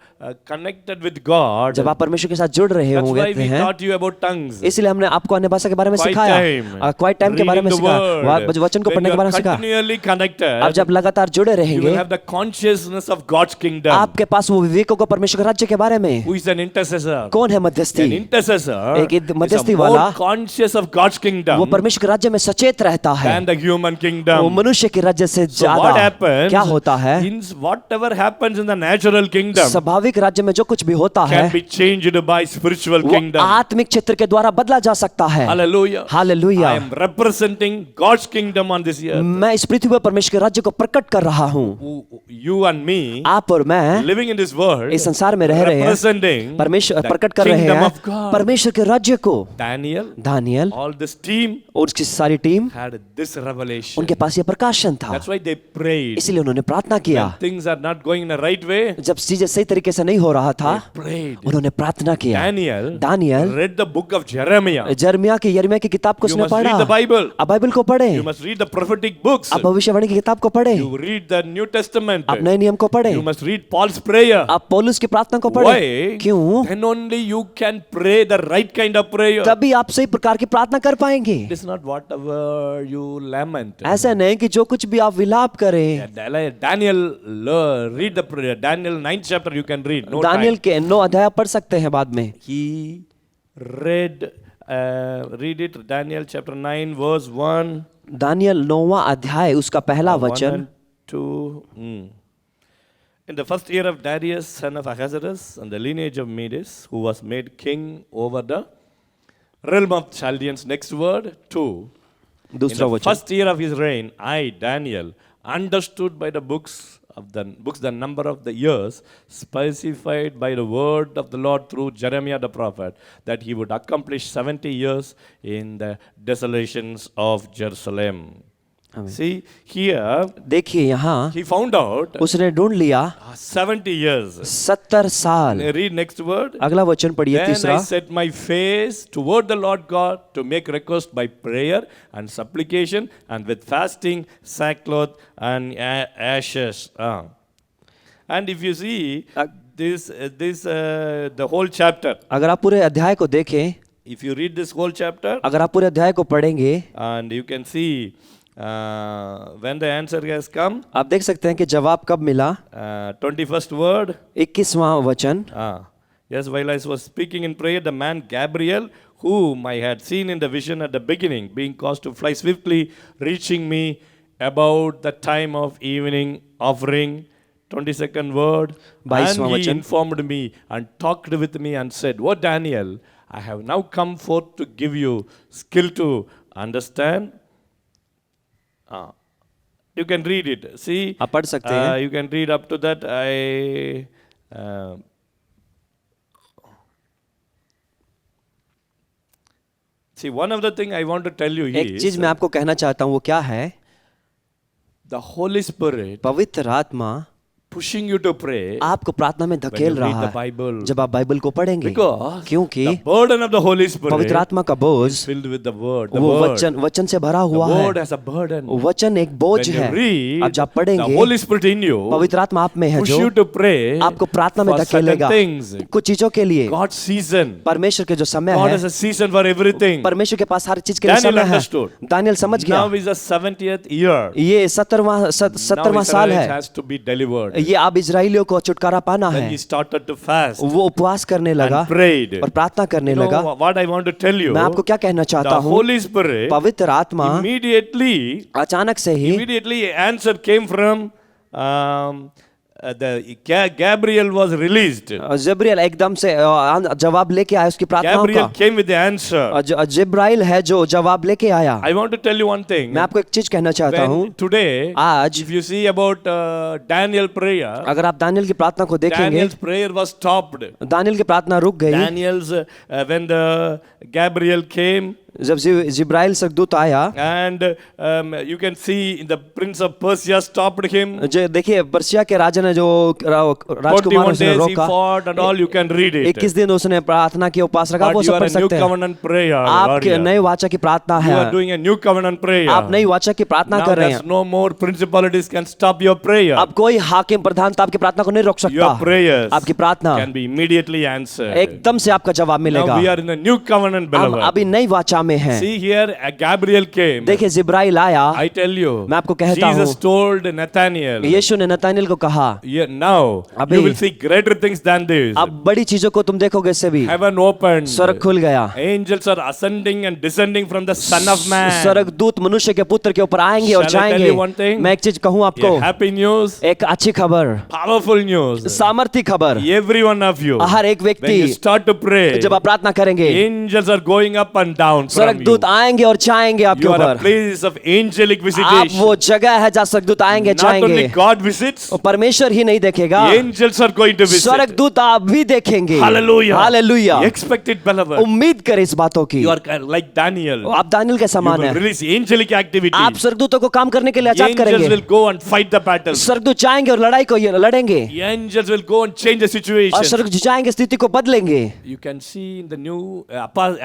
connected with God, जब आप परमेश्वर के साथ जुड़ रहे that's why होते we हैं, taught you about tongues. इसलिए हमने आपको अन्य भाषा के बारे में Quiet सिखाया। time. क्वाइट टाइम के बारे में reading the सीखा, word, वचन को when पढ़ने you के बारे are में सीखा। continually connected, अब जब लगातार जुड़े you will रहेंगे, have the consciousness of God's kingdom. आपके पास वो विवेक होगा परमेश्वर के राज्य के बारे में। Who is an intercessor? कौन है An मध्यस्थी? intercessor एक is मध्यस्थी a more वाला conscious of God's वो kingdom परमेश्वर के राज्य में सचेत रहता है, than the human वो kingdom. मनुष्य के राज्य से So what ज्यादा। happens? क्या होता है? In whatever happens in the natural kingdom स्वाभाविक राज्य में जो कुछ भी होता है can be changed by spiritual वो kingdom. आत्मिक क्षेत्र के द्वारा बदला जा सकता है। Hallelujah. Hallelujah. I am representing God's kingdom on this earth. मैं इस पृथ्वी पर परमेश्वर के राज्य को प्रकट कर रहा हूँ। You and me आप और मैं living in this world इस संसार में रह रहे हैं, representing परमेश्वर the प्रकट कर रहे kingdom हैं of God. परमेश्वर के राज्य को। Daniel, Daniel all this team और उसकी सारी टीम, had this revelation. उनके पास ये प्रकाशन था, That's why they prayed. इसीलिए उन्होंने प्रार्थना किया। When things are not going in the right way, जब चीजें सही तरीके से नहीं हो रहा था, they prayed. उन्होंने प्रार्थना किया। Daniel read the book of Jeremiah. यिर्मयाह की किताब को You उसने must read पढ़ा। the Bible. आप बाइबल को पढ़े, You must read the prophetic books. आप भविष्यवाणी की किताब को पढ़े, You read the New Testament. आप नए नियम को पढ़े, You must read Paul's prayer. आप पौलुस की प्रार्थना को पढ़े। Why? क्यों? Then only you can pray the right kind of prayer. तभी आप सही प्रकार की प्रार्थना कर पाएंगे। It is not whatever you lament. ऐसा नहीं कि जो कुछ भी आप विलाप करें। Daniel, read the prayer. Daniel 9th chapter you can read. No Daniel time. के 9 अध्याय पढ़ सकते हैं बाद में। He read it. Daniel chapter 9 verse 1. Daniel 9वां अध्याय उसका पहला 1 वचन। and 2. In the first year of Darius, son of Ahasuerus, and the lineage of Medes, who was made king over the realm of Chaldeans. Next word, 2. In दूसरा the वचन। first year of his reign, I, Daniel, understood by the books the number of the years specified by the word of the Lord through Jeremiah the prophet, that he would accomplish 70 years in the desolations of Jerusalem. See, here देखिए यहाँ he found out उसने ढूंढ लिया 70 years. 70 साल। Read next word. अगला वचन पढ़िए Then I तीसरा। set my face toward the Lord God to make request by prayer and supplication and with fasting, sackcloth and ashes. And if you see this the whole chapter, अगर आप पूरे अध्याय को देखें, if you read this whole chapter, अगर आप पूरे अध्याय को पढ़ेंगे, and you can see when the answer has come, आप देख सकते हैं कि जवाब कब मिला। 21st word. 21वां वचन। Yes, while I was speaking in prayer, the man Gabriel, whom I had seen in the vision at the beginning, being caused to fly swiftly, reaching me about the time of evening offering. 22nd word. And he informed me and talked with me and said, "O Daniel, I have now come forth to give you skill to understand." You can read it. See, आप पढ़ सकते हैं। you can read up to that. See, one of the thing I want to tell you एक is चीज मैं आपको कहना चाहता हूँ, वो क्या है? the Holy Spirit पवित्र आत्मा pushing you to pray आपको प्रार्थना में when धकेल you read रहा the है Bible. जब आप बाइबल को पढ़ेंगे, Because क्योंकि the burden of the Holy Spirit पवित्र आत्मा का बोझ is filled with the word. The वो word. वचन से भरा The हुआ word है। has a burden. वचन एक बोझ When you है। read, आप जब the पढ़ेंगे, Holy Spirit in you पवित्र आत्मा आप में है push जो you to pray आपको प्रार्थना में for certain धकेलेगा things. कुछ चीजों के लिए। God's season. परमेश्वर के जो समय God है, has a season for everything. परमेश्वर के पास हर चीज के लिए Daniel समय है। understood. दानियल समझ गया। Now is the 70th year. ये 70वां Now साल Israel है। has to be delivered. ये अब इजराइलियों को छुटकारा पाना Then है। he started to fast वो उपवास करने लगा and prayed. और प्रार्थना करने You know लगा। what I want to tell you? मैं आपको क्या कहना चाहता The हूँ, Holy Spirit पवित्र आत्मा immediately अचानक से ही answer came from the Gabriel was released. जिब्राइल एकदम से जवाब लेके आया उसकी प्रार्थनाओं Gabriel का। came with the answer. जिब्राइल है जो जवाब लेके आया। I want to tell you one thing. मैं आपको एक चीज कहना चाहता हूँ। When today, आज if you see about Daniel prayer, अगर आप दानियल की प्रार्थना को देखेंगे, Daniel's prayer was stopped. Daniel की प्रार्थना रुक गई। Daniel's when the Gabriel came, जब जिब्राइल सदूत आया, and you can see the prince of Persia stopped him. जो देखिए पर्सिया के राजा ने जो राजकुमार 41 days he रोका, fought and all, you can read it. 21 दिन उसने प्रार्थना की, उपास रखा, वो But you सब are पढ़ a new सकते हैं। covenant prayer. आपके warrior. नए वाचा की प्रार्थना You are है, doing a new covenant prayer. आप नई वाचा की प्रार्थना Now कर रहे there's हैं। no more principalities can stop your prayer. अब कोई हाकिम प्रधानता आपकी प्रार्थना को नहीं रोक सकता। Your prayers आपकी प्रार्थना can be immediately answered. एकदम से आपका जवाब Now मिलेगा। we are in a new covenant, हम beloved. अभी नई वाचा दिशा में हैं। See here, Gabriel came. देखिए जिब्राइल आया। I tell you, मैं आपको कहता हूँ, Jesus told Nathaniel, यीशु ने नतानिएल को कहा, now अभी you will see greater things than this. अब बड़ी चीजों को तुम देखोगे इससे भी। Heaven opened. स्वर्ग खुल गया। Angels are ascending and descending from the Son of Man. स्वर्गदूत मनुष्य के पुत्र के ऊपर आएंगे और Shall I tell जाएंगे। you one thing? मैं एक चीज कहूँ आपको, A happy news, एक अच्छी खबर, powerful news. सामर्थी खबर। Every one of you, हर एक when व्यक्ति you start to pray, जब आप प्रार्थना करेंगे, angels are going up and down from you. स्वर्गदूत आएंगे और जाएंगे आपके You are a ऊपर। place of angelic आप visitation. वो जगह है जहाँ स्वर्गदूत आएंगे Not only जाएंगे। God visits, और परमेश्वर ही नहीं देखेगा, angels are going to visit. स्वर्गदूत आप भी देखेंगे। Hallelujah. Hallelujah. Expect it, beloved. उम्मीद करें इस बातों की। You are like Daniel. आप दानियल के You समान will है। release angelic activity. आप स्वर्गदूतों को काम करने के लिए आजाद Angels करेंगे। will go and fight the battle. स्वर्गदूत जाएंगे और लड़ाई को ये लड़ेंगे Angels will go and change the और situation. स्वर्गदूत जाएंगे स्थिति को बदलेंगे। You can see in the new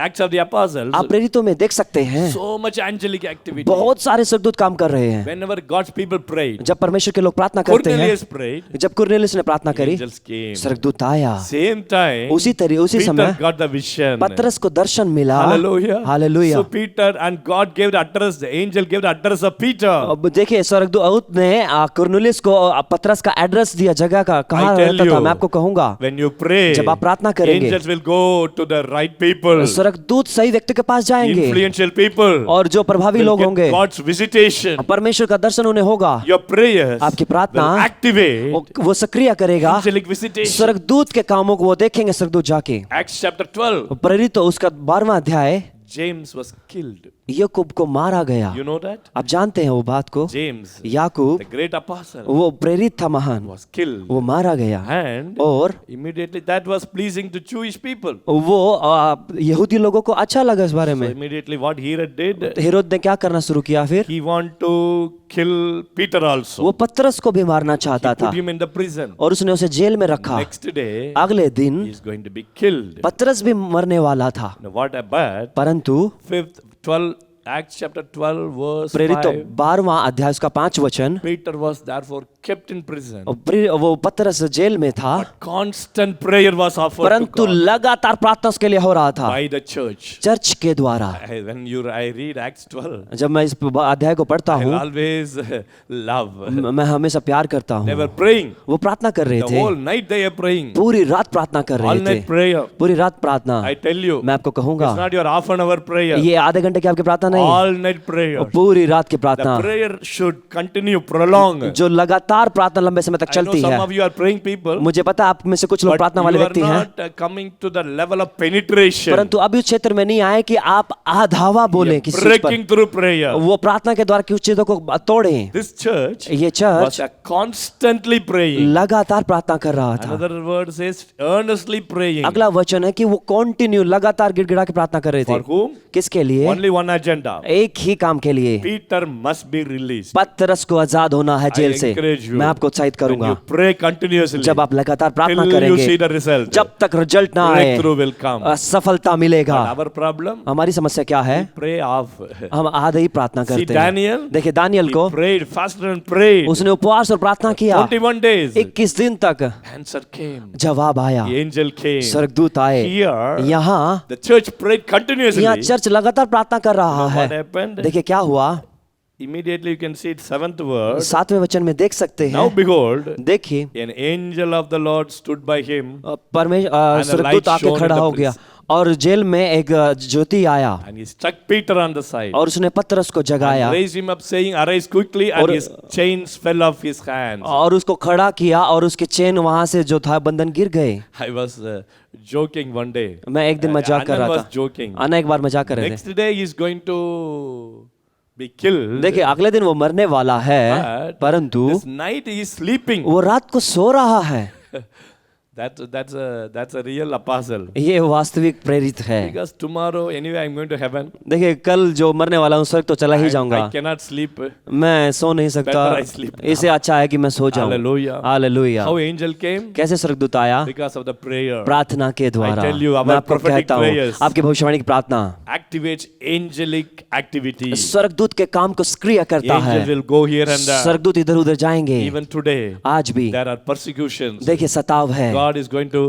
Acts of the Apostles, आप प्रेरितों में देख सकते हैं so much angelic activity. बहुत सारे स्वर्गदूत काम कर रहे हैं। Whenever God's people prayed, जब परमेश्वर के लोग प्रार्थना करते हैं, Cornelius prayed, जब कुरनेलियुस ने प्रार्थना करी, angels came. स्वर्गदूत आया। Same time, उसी Peter समय got the vision. पतरस को दर्शन मिला। Hallelujah. Hallelujah. So Peter and God gave the utterance, the angel gave the utterance of Peter. अब देखिए स्वर्गदूत ने कुरनेलियुस को पतरस का एड्रेस दिया, जगह का, कहाँ I tell रहता था। you, मैं आपको कहूंगा, When you pray, जब आप प्रार्थना करेंगे, angels will go to the right people, स्वर्गदूत सही व्यक्ति के पास जाएंगे influential people, और जो प्रभावी will लोग get होंगे, God's visitation. परमेश्वर का दर्शन उन्हें होगा। Your prayers आपकी प्रार्थना will activate वो सक्रिय करेगा angelic visitation. स्वर्गदूत के कामों को वो देखेंगे स्वर्गदूत जाके। Acts chapter 12, प्रेरित उसका 12वां अध्याय, James was killed. याकूब को मारा गया। You know that? आप जानते हैं वो बात को। James, Yakub the great apostle, वो प्रेरित था महान, was killed. वो मारा गया And और immediately that was pleasing to Jewish people. वो यहूदी लोगों को अच्छा लगा इस बारे So में। immediately what Herod did, Herod ने क्या करना शुरू किया फिर? he wanted to kill Peter also. वो पतरस को भी मारना चाहता था Put him in the prison. और उसने उसे जेल में रखा। Next day, अगले दिन he is going to be killed. पतरस भी मरने वाला था, Now what about परंतु 12 Acts chapter 12 verse प्रेरितों 5, 12वां अध्याय उसका 5 वचन, Peter was therefore kept in prison. वो पतरस जेल में था, Constant prayer was offered to परंतु God लगातार प्रार्थना उसके लिए हो रहा था by the church. चर्च के द्वारा। When I read Acts 12, जब मैं इस अध्याय को पढ़ता I हूँ, always love. मैं हमेशा प्यार करता They हूँ। were praying. वो प्रार्थना कर रहे The थे, whole night they were praying. पूरी रात प्रार्थना कर All रहे थे, night prayer. पूरी रात प्रार्थना। I tell you, मैं आपको कहूंगा, it's not your half an hour prayer. ये आधे घंटे की आपकी प्रार्थना नहीं, All night prayer. पूरी रात की The प्रार्थना prayer should continue, prolong. जो लगातार प्रार्थना लंबे समय तक I know चलती some है। of you are praying people, मुझे पता है आप में से कुछ लोग but प्रार्थना you वाले are व्यक्ति हैं, not coming to the level of penetration. परंतु अभी उस क्षेत्र में नहीं आए कि आप आधावा बोले किसी चीज पर, Breaking through prayer. वो प्रार्थना के द्वारा कुछ चीजों को तोड़ें। This church ये was चर्च constantly praying. लगातार प्रार्थना कर रहा था। Another word says earnestly praying. अगला वचन है कि वो कंटिन्यू लगातार गिड़गिड़ा के प्रार्थना कर रहे For थे। whom? किसके लिए? Only one agenda. एक ही काम के लिए, Peter must be released. पतरस को आजाद होना है जेल से। encourage you. मैं आपको उत्साहित When करूंगा, you pray continuously, जब आप लगातार प्रार्थना till you करेंगे, see the result, जब तक रिजल्ट ना आए, breakthrough will come. सफलता मिलेगा। But our problem, हमारी समस्या क्या है? pray off. हम आधे ही प्रार्थना See करते हैं। Daniel, देखिए दानियल he को, prayed, fasted and prayed. उसने उपवास और प्रार्थना किया 21 days. 21 दिन तक, Answer came. जवाब आया, The angel came. स्वर्गदूत आए। Here, यहाँ the church prayed continuously. यहाँ चर्च लगातार प्रार्थना कर रहा What है। happened? देखिए क्या हुआ, Immediately you can see it, 7th verse. 7वें वचन में देख सकते Now हैं। behold, देखिए an angel of the Lord stood by him, परमेश्वर स्वर्गदूत आके shone in खड़ा the हो गया और जेल में एक ज्योति आया and he struck Peter on the side. और उसने पतरस को जगाया And raised him up, saying, "Arise quickly!" And his chains fell off his hands. और उसको खड़ा किया और उसके चेन वहां से जो था बंधन गिर गए। I was joking one day. मैं एक दिन मजाक कर Anand रहा was था, joking. अन्ना एक बार मजाक कर रहे थे। Next day he is going to be killed. देखिए अगले दिन वो मरने वाला है, But परंतु this night he is sleeping. वो रात को सो रहा है। That's a real apostle. ये वास्तविक प्रेरित है। Because tomorrow anyway I'm going to heaven. देखिए कल जो मरने वाला हूँ स्वर्ग तो चला ही जाऊंगा, I cannot sleep. मैं सो नहीं सकता, Better I sleep now. इससे अच्छा है कि मैं सो जाऊं। Hallelujah. Hallelujah. How angel came? कैसे स्वर्गदूत आया? Because of the prayer. प्रार्थना के द्वारा। I tell you, our मैं आपको prophetic कहता हूँ, prayers आपकी भविष्यवाणी की प्रार्थना Activates angelic activity. स्वर्गदूत के काम को सक्रिय करता है। Angels will go here and there. स्वर्गदूत इधर उधर जाएंगे। Even today, आज भी there are persecutions. देखिए सताव है। God is going to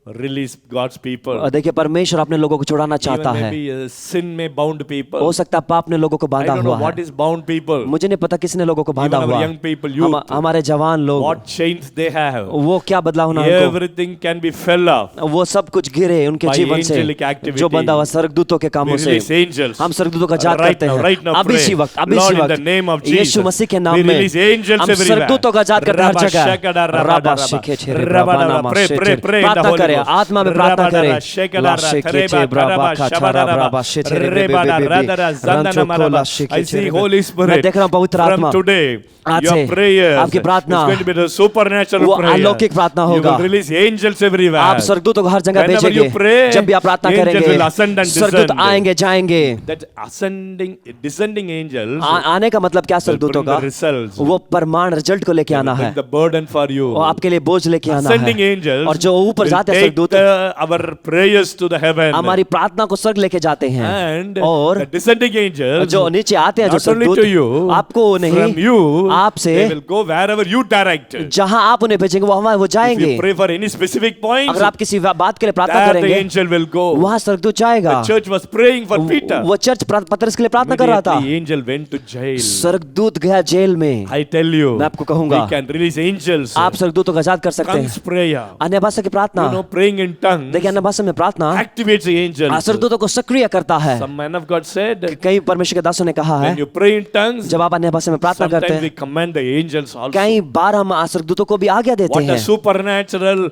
release God's people. और देखिए परमेश्वर अपने लोगों को छुड़ाना Even चाहता है। maybe sin may bound people. हो सकता है पाप ने लोगों को I बांधा don't know हुआ what है। is bound people. मुझे नहीं पता किसने लोगों को बांधा Even our हुआ young people, youth. हमारे जवान लोग What chains they have. वो क्या बदलाव होना उनको, Everything can be fell off. वो सब कुछ गिरे उनके By जीवन से angelic activity. जो बंधा हुआ स्वर्गदूतों के We कामों से। release angels. हम स्वर्गदूतों का जाप Right करते now, हैं right now अभी pray. इसी वक्त, अभी Lord, इसी in the name of वक्त यीशु Jesus, मसीह के we नाम में release angels हम everywhere. स्वर्गदूतों का जाप करते हैं हर जगह। Rabba राबा shakada, शिखे छे रे rabba, ब्राबा rabba, नामा pray, शे pray, छे। pray in the प्रार्थना Holy करें, Ghost. आत्मा में प्रार्थना Rabba, करें। rabba, shakada, ला शिखे tereba, छे ब्राबा taraba, खा shabada, छारा rabba. ब्राबा शे छे रे बे बे Rebada, बे बे radara, zandana, रंचो maraba. कोला शिखे I छे see रे बे। Holy मैं Spirit देख रहा हूँ पवित्र from आत्मा today. आज Your से prayers आपकी प्रार्थना is going to be the supernatural वो prayer. अलौकिक प्रार्थना You होगा। will release angels everywhere. आप स्वर्गदूतों को हर जगह Whenever भेजेंगे। you pray, जब भी आप प्रार्थना angels करेंगे will ascend and स्वर्गदूत descend. आएंगे जाएंगे। That ascending, descending angels आने का मतलब क्या will स्वर्गदूतों bring का? the results. वो परमाण रिजल्ट को लेके They आना will है bring the burden for you. वो आपके लिए बोझ लेके आना Ascending है। angels और जो ऊपर will जाते हैं take स्वर्गदूत our prayers to the heaven. हमारी प्रार्थना को स्वर्ग लेके जाते हैं। And और the descending angels, जो नीचे आते हैं जो not only स्वर्गदूत to you, आपको from नहीं you, आपसे they will go wherever you direct. जहां आप उन्हें भेजेंगे वो हमारे वो If जाएंगे। you pray for any specific points, अगर आप किसी बात के लिए प्रार्थना there the करेंगे angel will go. वहां स्वर्गदूत जाएगा। The church was praying for Peter. वो चर्च पतरस के लिए प्रार्थना कर रहा था। Immediately angel went to jail. स्वर्गदूत गया जेल में। I tell you, मैं आपको कहूंगा we can release angels. आप स्वर्गदूतों का आजाद कर सकते Tongues हैं। prayer. अन्य भाषा की प्रार्थना You know, praying in tongues देखिए अन्य भाषा में प्रार्थना activates the angels. स्वर्गदूतों को सक्रिय करता है। Some man of God said, कई परमेश्वर के दासों ने कहा है when you pray in tongues, जब आप अन्य भाषा में प्रार्थना करते sometimes we हैं command the angels also. कई बार हम स्वर्गदूतों को भी आज्ञा देते What a हैं। supernatural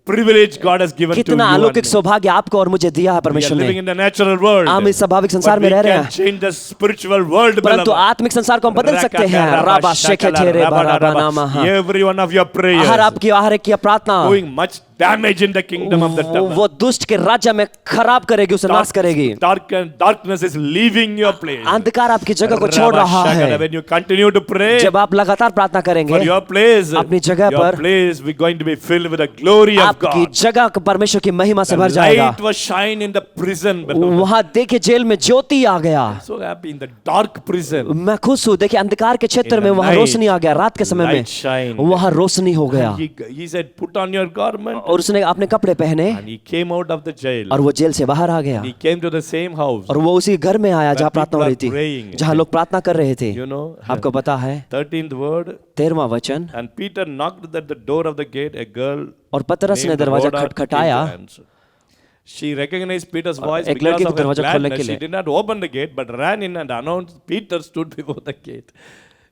privilege God has given to you कितना and अलौकिक me. सौभाग्य आपको और मुझे दिया है We are परमेश्वर living ने। in the natural world. हम इस स्वाभाविक संसार But में we रह रहे can हैं change the spiritual world. परंतु beloved. आत्मिक संसार को हम बदल सकते हैं। राबा शेखे छेरे बाराबा नामा। Every one of your prayers हर आपकी हर एक की प्रार्थना doing much damage in the kingdom of the devil. वो दुष्ट के राज्य में खराब करेगी उसे नाश करेगी। Darkness is leaving your place. अंधकार आपकी जगह को छोड़ रहा है। When you continue to pray जब आप लगातार प्रार्थना for करेंगे your place, अपनी जगह your पर place we're going to be filled with the glory of आपकी God. जगह परमेश्वर की महिमा से The भर जाएगा। light was shine in the prison. beloved. वहां देखे जेल में ज्योति आ गया। So happy in the dark prison. मैं खुश हूँ देखिए अंधकार के क्षेत्र In में the वहां night, रोशनी आ गया। रात के समय light shine. में वहां रोशनी हो गया He said, put on your garment. और उसने अपने कपड़े पहने And he came out of the jail. और वो जेल से बाहर आ गया He came to the same house. और वो उसी घर में आया जहाँ Where प्रार्थना हो रही people are praying. थी, जहाँ लोग प्रार्थना कर रहे थे। You know, आपको पता है 13th word. 13वां वचन And Peter knocked at the door of the gate. A girl और पतरस ने named दरवाजा Rhoda खटखटाया। came to answer. She recognized Peter's voice एक because लड़की को of her दरवाजा खोलने के gladness. She लिए। did not open the gate, but ran in and announced Peter stood before the gate.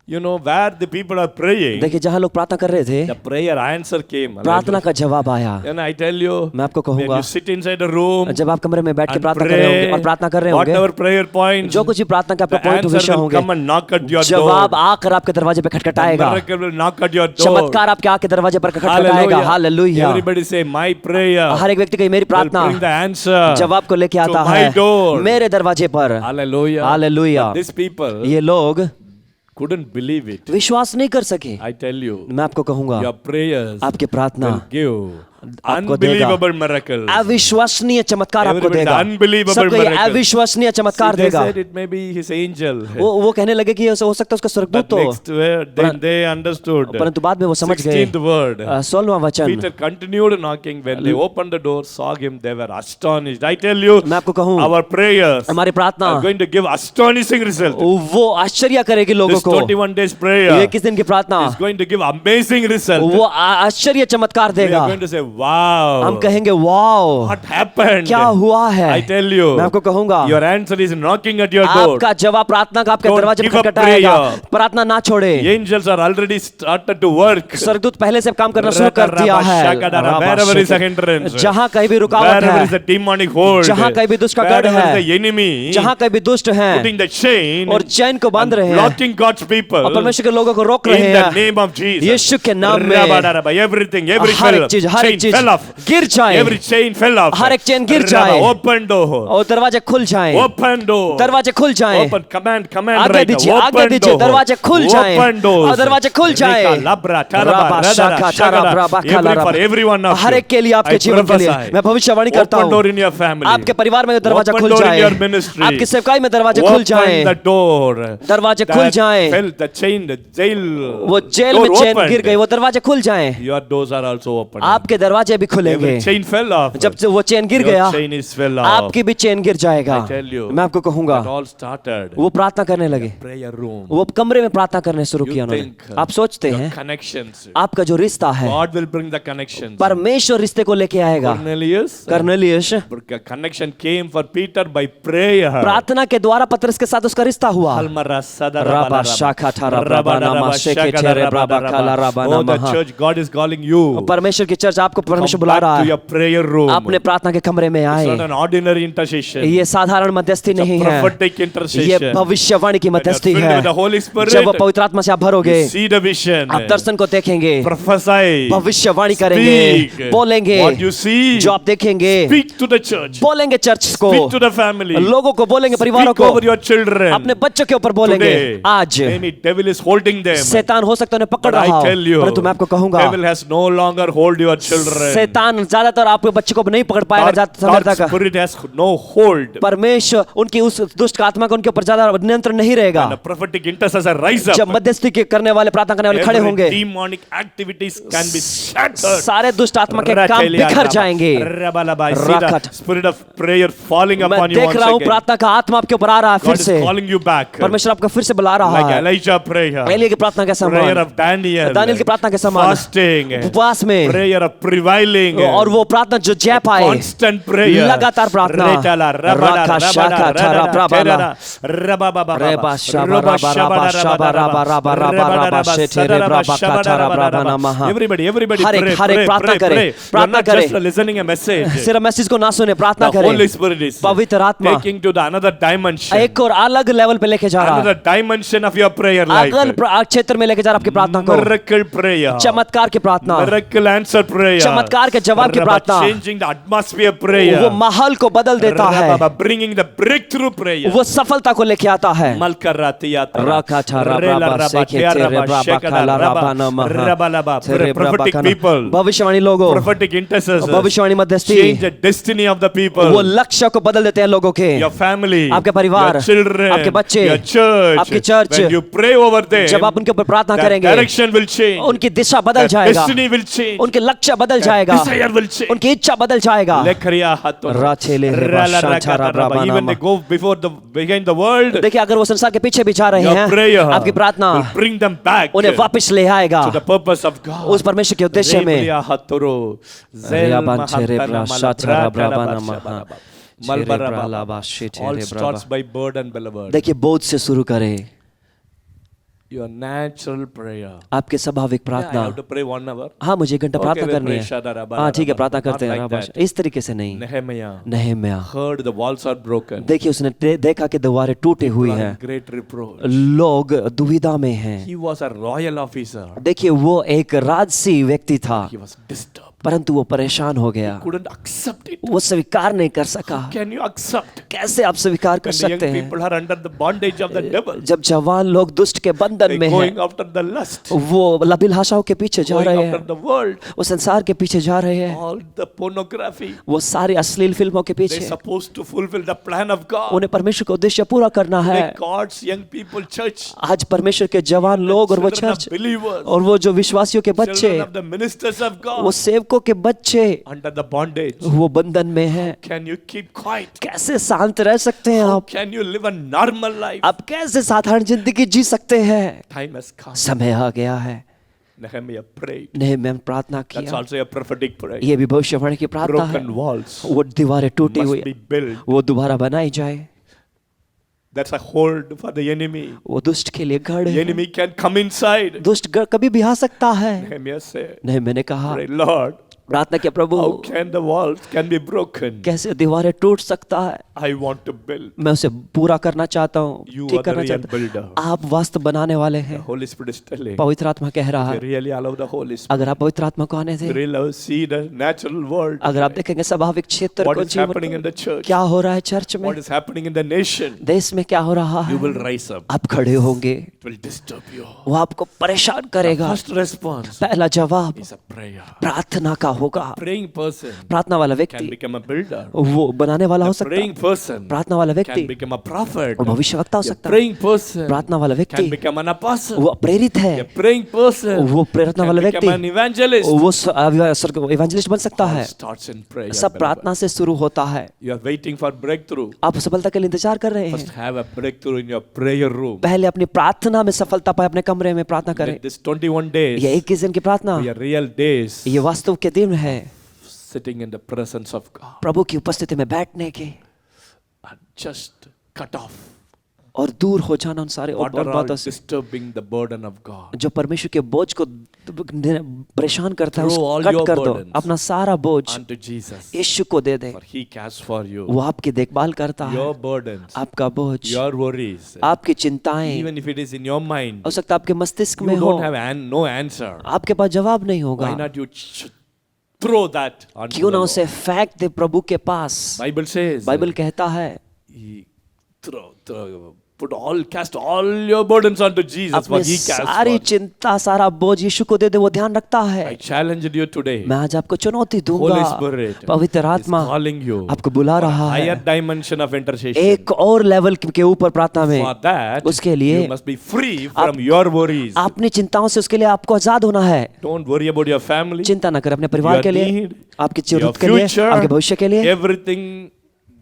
You know, where the people are praying, देखिए जहाँ लोग प्रार्थना कर रहे थे the prayer answer came. प्रार्थना का जवाब आया। And I tell you, मैं आपको when कहूंगा you sit inside a room जब आप कमरे में बैठ के and प्रार्थना कर रहे होंगे pray, और प्रार्थना कर रहे होंगे whatever prayer points, जो कुछ भी प्रार्थना के आपका the पॉइंट answer विषय will होंगे come and knock at your door. जवाब आकर आपके दरवाजे पे The खटखटाएगा। miracle will knock at your door. चमत्कार आपके आके दरवाजे पर खटखटाएगा। Hallelujah. Hallelujah. Everybody say, my prayer हर एक व्यक्ति की मेरी will प्रार्थना bring the answer जवाब को लेके आता to my है door. मेरे दरवाजे पर। Hallelujah. Hallelujah. But these people ये लोग couldn't believe it. विश्वास नहीं कर सके। I tell you, मैं आपको कहूंगा your prayers आपकी प्रार्थना will give आपको देगा unbelievable miracles. अविश्वसनीय चमत्कार आपको Everybody देगा। say unbelievable सबको ये miracle. अविश्वसनीय See, चमत्कार they देगा। said it may be his angel. वो कहने लगे कि हो सकता है उसका स्वर्गदूत But तो next word, then they understood. परंतु बाद में वो समझ गए। 16th word. 16वां वचन Peter continued knocking. When they opened the door, saw him, they were astonished. I tell you, मैं आपको कहूँ our prayers हमारी प्रार्थना are going to give astonishing results. वो आश्चर्य करेगी लोगों This को। 21 days ये prayer किस दिन की प्रार्थना is going to give amazing results. वो आश्चर्य चमत्कार We देगा। are going to say, wow, हम कहेंगे वाओ what happened? क्या हुआ है। I tell you, मैं आपको कहूंगा your answer is knocking at your door. आपका जवाब प्रार्थना का आपके Don't दरवाजे give पर up खटखटाएगा। prayer. प्रार्थना ना छोड़े। Angels are already started to work. स्वर्गदूत पहले से काम करना शुरू कर दिया है। Wherever is a hindrance, जहाँ कहीं भी रुकावट wherever है, is a demonic hold, जहाँ कहीं भी दुष्ट का गढ़ wherever है, is the enemy जहाँ कहीं भी दुष्ट हैं putting the chain और चैन को बांध and रहे हैं blocking God's people और परमेश्वर के लोगों को रोक रहे in the हैं name of Jesus. यीशु के नाम में Everything, every हर एक chain चीज fell off. गिर जाए। Every chain fell off. हर एक चैन गिर जाए। Open door. और दरवाजे खुल जाएं। Open door. दरवाजे खुल जाएं। Open, command आज्ञा right now. दीजिए, आज्ञा Open दीजिए, door. दरवाजे खुल जाएं। Open doors. और दरवाजे खुल जाएं। Rika, labra, taraba, राबा, radara, शाखा, shagara. राबा, Every for every one of her you. एक के लिए आपके I जीवन के लिए prophesy. मैं भविष्यवाणी करता Open door हूँ in your family. आपके परिवार में दरवाजा Open खुल door in जाए। your ministry. आपकी सेवकाई में दरवाजे खुल Open जाएं। the door. दरवाजे That खुल जाएं। fell, the chain, the jail वो जेल door में चैन opened. गिर गई, वो दरवाजे खुल जाएं। Your doors are also open. आपके दरवाजे भी खुलेंगे। Every chain fell off. जब से वो चेन गिर Your गया, chain is fell off. आपकी भी चेन गिर जाएगा। I tell you, मैं आपको कहूंगा, it all started वो प्रार्थना करने लगे, prayer room. वो कमरे में प्रार्थना करने शुरू You किया उन्होंने। think, आप सोचते your हैं connections. आपका जो रिश्ता है, God will bring the connections. परमेश्वर रिश्ते को लेके आएगा। Cornelius, Cornelius, connection came for Peter by prayer. प्रार्थना के द्वारा पतरस के साथ उसका रिश्ता हुआ। Rabba शाखा थारा ब्राबा नामा शेके चेरे ब्राबा काला राबा Oh, the नामा। church, God is calling you. परमेश्वर की चर्च आपको परमेश्वर Come बुला back रहा to है। your prayer room. अपने प्रार्थना के कमरे में It's आए। not an ordinary intercession. ये साधारण मध्यस्थी नहीं है, Prophetic ये intercession. भविष्यवाणी की When you're मध्यस्थी filled है। with the Holy Spirit, जब आप पवित्र आत्मा से आप भरोगे, you see the vision. आप दर्शन को देखेंगे, Prophesy. भविष्यवाणी करेंगे, Speak. बोलेंगे। What you see, जो आप देखेंगे, speak to the church. बोलेंगे चर्च को, Speak to the family. लोगों को बोलेंगे, परिवारों Speak को, over your children. अपने बच्चों के ऊपर बोलेंगे। Today, आज maybe devil is holding them. शैतान हो सकता है उन्हें पकड़ But रहा I हो, tell you, परंतु मैं आपको कहूंगा, devil has no longer hold your children. शैतान ज्यादातर आपके बच्चे को नहीं पकड़ पाएगा Dark समय तक। spirit has no hold. परमेश्वर उनकी उस दुष्ट आत्मा का उनके ऊपर ज्यादा नियंत्रण नहीं रहेगा। And the prophetic intercessor rise up. जब मध्यस्थी के करने वाले, प्रार्थना करने वाले खड़े Every होंगे, demonic activities can be shattered. सारे दुष्ट आत्मा के काम बिखर जाएंगे। I see the spirit of prayer falling मैं upon you देख once रहा हूँ again. प्रार्थना का आत्मा आपके ऊपर आ रहा है फिर God is से। calling you back. परमेश्वर आपको फिर से बुला रहा Like है। Elijah prayer. एलिया की प्रार्थना के Prayer समान, of Daniel. दानियल की प्रार्थना के समान, Fasting. उपवास में, Prayer of prevailing. और वो प्रार्थना जो जय पाए, Constant prayer. लगातार प्रार्थना। Retala, rabada, राखा शाखा rabada, थारा rabada, प्राबाला, terara, rabababa, रेबा शाबा roba, राबा shabada, राबा शाबा rabada, राबा राबा राबा rabada, राबा rabada, शेठे रे sadara, ब्राबा shabada, काथारा rabada, ब्राबा rabada. नमः। Everybody हर एक pray, प्रार्थना pray, करे, pray. You are प्रार्थना not just करे। listening a message. सिर्फ मैसेज को ना सुने, प्रार्थना The Holy करे। Spirit is पवित्र आत्मा taking to the another dimension. एक और अलग लेवल पे लेके जा रहा है, Another dimension of your prayer life. अगल क्षेत्र में लेके जा रहा है आपकी प्रार्थना को। Miracle prayer. चमत्कार की प्रार्थना, Miracle answer prayer. चमत्कार के जवाब की प्रार्थना, Changing the atmosphere prayer. वो माहौल को बदल देता है, Bringing the breakthrough prayer. वो सफलता को लेके आता है। Prophetic people. भविष्यवाणी लोगों, Prophetic intercessors. भविष्यवाणी मध्यस्थी, Change the destiny of the people. वो लक्ष्य को बदल देते हैं लोगों के। Your family. आपके परिवार, your children. आपके बच्चे, your church. आपकी church. When you pray over them, जब आप उनके ऊपर प्रार्थना the करेंगे, direction will change. उनकी दिशा बदल The जाएगा, destiny will change. उनके लक्ष्य बदल The जाएगा, desire will change. उनकी इच्छा बदल जाएगा। Lekharia hato. राचेले hey बाशांचा राब्राबानामा। Even they go behind the world, देखिए, अगर वो संसार के पीछे भी जा रहे your हैं, prayer आपकी प्रार्थना will bring them back उन्हें वापस ले आएगा to the purpose of God. उस परमेश्वर के उद्देश्य में। Reblia hatoro. All starts by burden, beloved. देखिए, बोझ से शुरू करें Your natural prayer. आपके स्वाभाविक Yeah, I प्रार्थना। have to pray 1 hour. हाँ, मुझे 1 घंटा Okay, प्रार्थना we'll करनी pray है। shadara, हाँ ठीक है, प्रार्थना not करते हैं। like that. इस तरीके से नहीं। Nehemiah नहम्याह heard the walls are broken. देखिए, उसने देखा कि दीवारें टूटी हुई People are हैं, in great reproach. लोग दुविधा में हैं। He was a royal officer. देखिए, वो एक राजसी व्यक्ति था, He was disturbed. परंतु वो परेशान हो गया, Couldn't accept it. वो स्वीकार नहीं कर सका। Can you accept? कैसे आप स्वीकार कर When the young सकते हैं people are under the bondage of the devil. जब जवान लोग दुष्ट के बंधन They're में हैं, going after the lust. वो लबिलहाशाओं के पीछे जा Going रहे after हैं, the world. वो संसार के पीछे जा रहे हैं, All the pornography. वो सारी अश्लील फिल्मों के They're पीछे। supposed to fulfill the plan of God. उन्हें परमेश्वर का उद्देश्य पूरा करना है। Like God's young people, church. आज परमेश्वर के जवान लोग और वो Children of चर्च believers. और वो जो विश्वासियों के बच्चे, Children of the ministers of वो God. सेवकों के बच्चे, Under the bondage. वो बंधन में हैं। Can you keep quiet? कैसे शांत रह सकते हैं How आप? can you live a normal life? आप कैसे साधारण जिंदगी जी सकते हैं? Time has come. समय आ गया है। Nehemiah prayed. नहम्याह ने प्रार्थना That's किया। also a prophetic prayer. ये भी भविष्यवाणी की प्रार्थना है। Broken walls वो दीवारें टूटी must हुई be built. वो दोबारा बनाई जाए। That's a hold for the enemy. वो दुष्ट के लिए गढ़ The है। enemy can come inside. दुष्ट कभी भी आ सकता है। Nehemiah said, नहीं, मैंने कहा, pray, Lord, प्रार्थना किया, प्रभु how can the walls can be broken? कैसे दीवारें टूट सकता है? I want to build. मैं उसे पूरा करना चाहता हूँ, You ठीक are the करना real चाहता हूँ। builder. आप वास्तु बनाने वाले The हैं। Holy Spirit is telling. पवित्र आत्मा कह रहा If है, you really allow the Holy Spirit, अगर आप पवित्र आत्मा को आने दें, really see the natural world, अगर आप देखेंगे स्वाभाविक क्षेत्र what को, is happening in the church, क्या हो रहा है चर्च में, what is happening in the nation, देश में क्या हो रहा you है, will rise up. आप खड़े होंगे, It will disturb you. वो आपको परेशान करेगा। First response पहला जवाब is a prayer. प्रार्थना का होगा। Praying person प्रार्थना वाला can व्यक्ति become a builder. वो बनाने वाला हो सकता है। Praying person प्रार्थना वाला व्यक्ति can become a prophet. वो भविष्यवक्ता हो A सकता है। praying person प्रार्थना वाला व्यक्ति can become an apostle. वो प्रेरित A है। praying person वो प्रार्थना वाला can become व्यक्ति an evangelist. वो इवेंजलिस्ट बन सकता है। Starts in prayer. सब प्रार्थना से शुरू होता है। You are waiting for breakthrough. आप सफलता के लिए इंतजार कर रहे First हैं, have a breakthrough in your prayer room. पहले अपनी प्रार्थना में सफलता पाए, अपने कमरे में प्रार्थना करें। Let this 21 days ये 21 दिन की प्रार्थना, be a real days ये वास्तव के दिन है sitting in the presence of God. प्रभु की उपस्थिति में बैठने के And just cut off और दूर हो जाना उन सारे what और are all बातों से disturbing the burden of God. जो परमेश्वर के बोझ को परेशान करता है, Throw all उसको कट your कर दो। burdens अपना सारा बोझ Unto Jesus. यीशु को दे दे, For He cares for you. वो आपकी देखभाल करता है। Your burdens, आपका बोझ, your worries, आपकी चिंताएं, even if it is in your mind, हो सकता है आपके मस्तिष्क में you हो, don't have no answer. आपके पास जवाब नहीं होगा। Why not you throw that onto क्यों the ना Lord? उसे फेंक दे प्रभु के पास। Bible says, बाइबल कहता है He cast all your burdens onto Jesus, for अपने He cares सारी for you. चिंता, सारा बोझ यीशु को दे दे, वो ध्यान रखता है। I challenged you today. मैं आज आपको चुनौती Holy दूंगा। Spirit पवित्र is आत्मा calling you आपको बुला for a रहा higher है dimension of intercession. एक और लेवल के ऊपर प्रार्थना में। For that, उसके लिए you must be free from your worries. अपनी चिंताओं से उसके लिए आपको आजाद होना है। Don't worry about your family, चिंता न कर अपने परिवार your के लिए, need, आपकी your जरूरत के लिए, future, आपके भविष्य के लिए। everything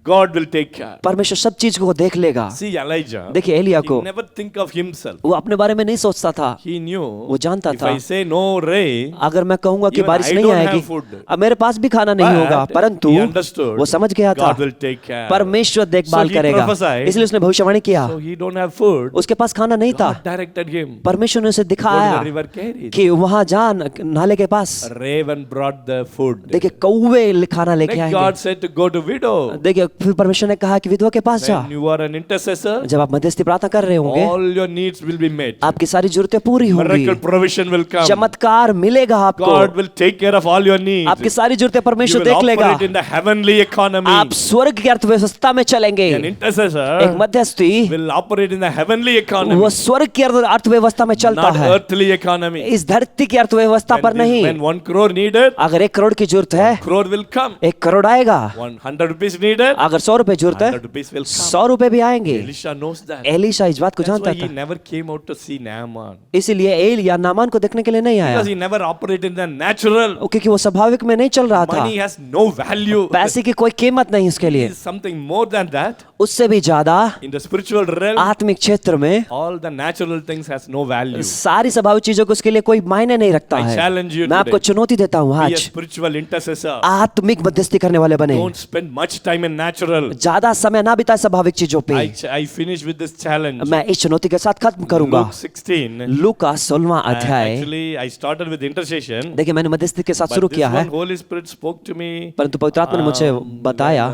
God will take care. परमेश्वर सब चीज को देख लेगा। See Elijah, देखिए एलिया he को, never think of himself. वो अपने बारे में नहीं सोचता था। He knew वो जानता if था I say no rain, अगर मैं कहूंगा कि even बारिश I नहीं don't have आएगी, food. अब मेरे पास भी खाना नहीं होगा, But परंतु he understood वो समझ गया था God will take care. परमेश्वर देखभाल So he करेगा, prophesied. इसलिए उसने भविष्यवाणी किया। So he don't have food. उसके पास खाना नहीं था, God directed him. परमेश्वर ने उसे Go to दिखाया the river Kerit. कि वहां जा नाले के पास। Raven brought the food. देखिए कौवे खाना लेके Then आएंगे। God said to go to widow. देखिए फिर परमेश्वर ने कहा कि विधवा के पास जा। When you are an intercessor, जब आप मध्यस्थी प्रार्थना कर रहे होंगे, all your needs will be met. आपकी सारी जरूरतें पूरी होंगी, Miracle provision will come. चमत्कार मिलेगा आपको, God will take care of all your needs. आपकी सारी जरूरतें You परमेश्वर will देख लेगा। operate in the heavenly economy. आप स्वर्ग की अर्थव्यवस्था में चलेंगे। An intercessor एक मध्यस्थी will operate in the heavenly economy, वो स्वर्ग की अर्थव्यवस्था में चलता not है, earthly economy. इस धरती की अर्थव्यवस्था पर नहीं। When 1 crore needed, अगर 1 करोड़ की जरूरत है, crore will come. 1 करोड़ आएगा। 100 rupees needed, अगर 100 रुपए जरूरत है, 100 rupees will come. 100 रुपए भी आएंगे। Elisha knows that. एलीशा इस बात को That's जानता why he था, never came out to see Naaman. इसीलिए एलिया नामान को देखने के लिए नहीं आया, Because he never operated in the natural. क्योंकि वो स्वाभाविक में नहीं चल रहा था। Money has no value. पैसे की कोई कीमत नहीं उसके It लिए। is something more than that. उससे भी ज्यादा In the spiritual realm, आत्मिक क्षेत्र में all the natural things has no value. सारी स्वाभाविक चीजों को उसके लिए कोई मायने नहीं रखता I है। challenge you मैं आपको today. चुनौती देता हूँ Be a आज, spiritual intercessor. आत्मिक मध्यस्थी करने वाले बने। Don't spend much time in natural. ज्यादा समय ना बिताए स्वाभाविक चीजों पे। I finish with this challenge. मैं इस चुनौती के साथ खत्म करूंगा। Luke 16. लूका 16वां अध्याय। Actually, I started with intercession. देखिए मैंने मध्यस्थी के साथ But शुरू this किया है, one Holy Spirit spoke to me. परंतु पवित्र आत्मा ने मुझे बताया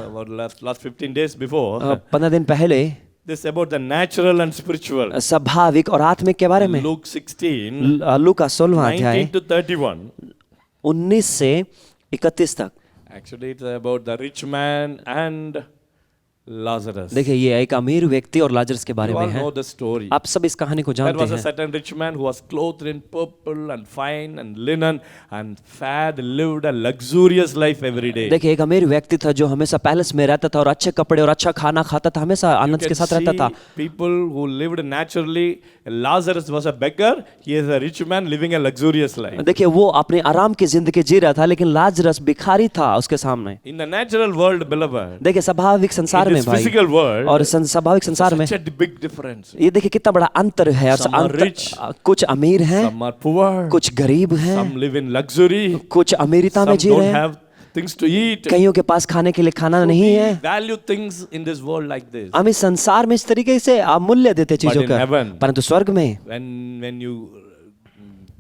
last 15 days before. 15 दिन पहले This about the natural and spiritual. स्वाभाविक और आत्मिक के बारे में। Luke 16, लूका 16वां अध्याय 19 to 31. 19 से 31 तक। Actually, it's about the rich man and Lazarus. देखिए ये एक अमीर व्यक्ति और लाजरस के बारे You में all है। know the story. आप सब इस कहानी को There जानते was a हैं। certain rich man who was clothed in purple and fine and linen and fat, lived a luxurious life every day. देखिए एक अमीर व्यक्ति था जो हमेशा पैलेस में रहता था और अच्छे कपड़े और अच्छा खाना खाता था, हमेशा You आनंद के can साथ रहता था। see people who lived naturally. Lazarus was a beggar. He is a rich man living a luxurious life. देखिए वो अपने आराम की जिंदगी जी रहा था, लेकिन लाजरस भिखारी था उसके सामने। In the natural world, beloved, देखिए स्वाभाविक संसार in में this भाई physical world, और स्वाभाविक संसार में such a big difference. ये देखिए कितना बड़ा अंतर है। Some are rich, कुछ अमीर हैं, some are poor, कुछ गरीब हैं, some live in luxury, कुछ अमीरता में some जी don't रहे हैं, have things to eat. कईयों के पास खाने के लिए खाना So नहीं we है। value things in this world like this. हम इस संसार में इस तरीके से मूल्य देते चीजों in का, heaven, परंतु स्वर्ग में When you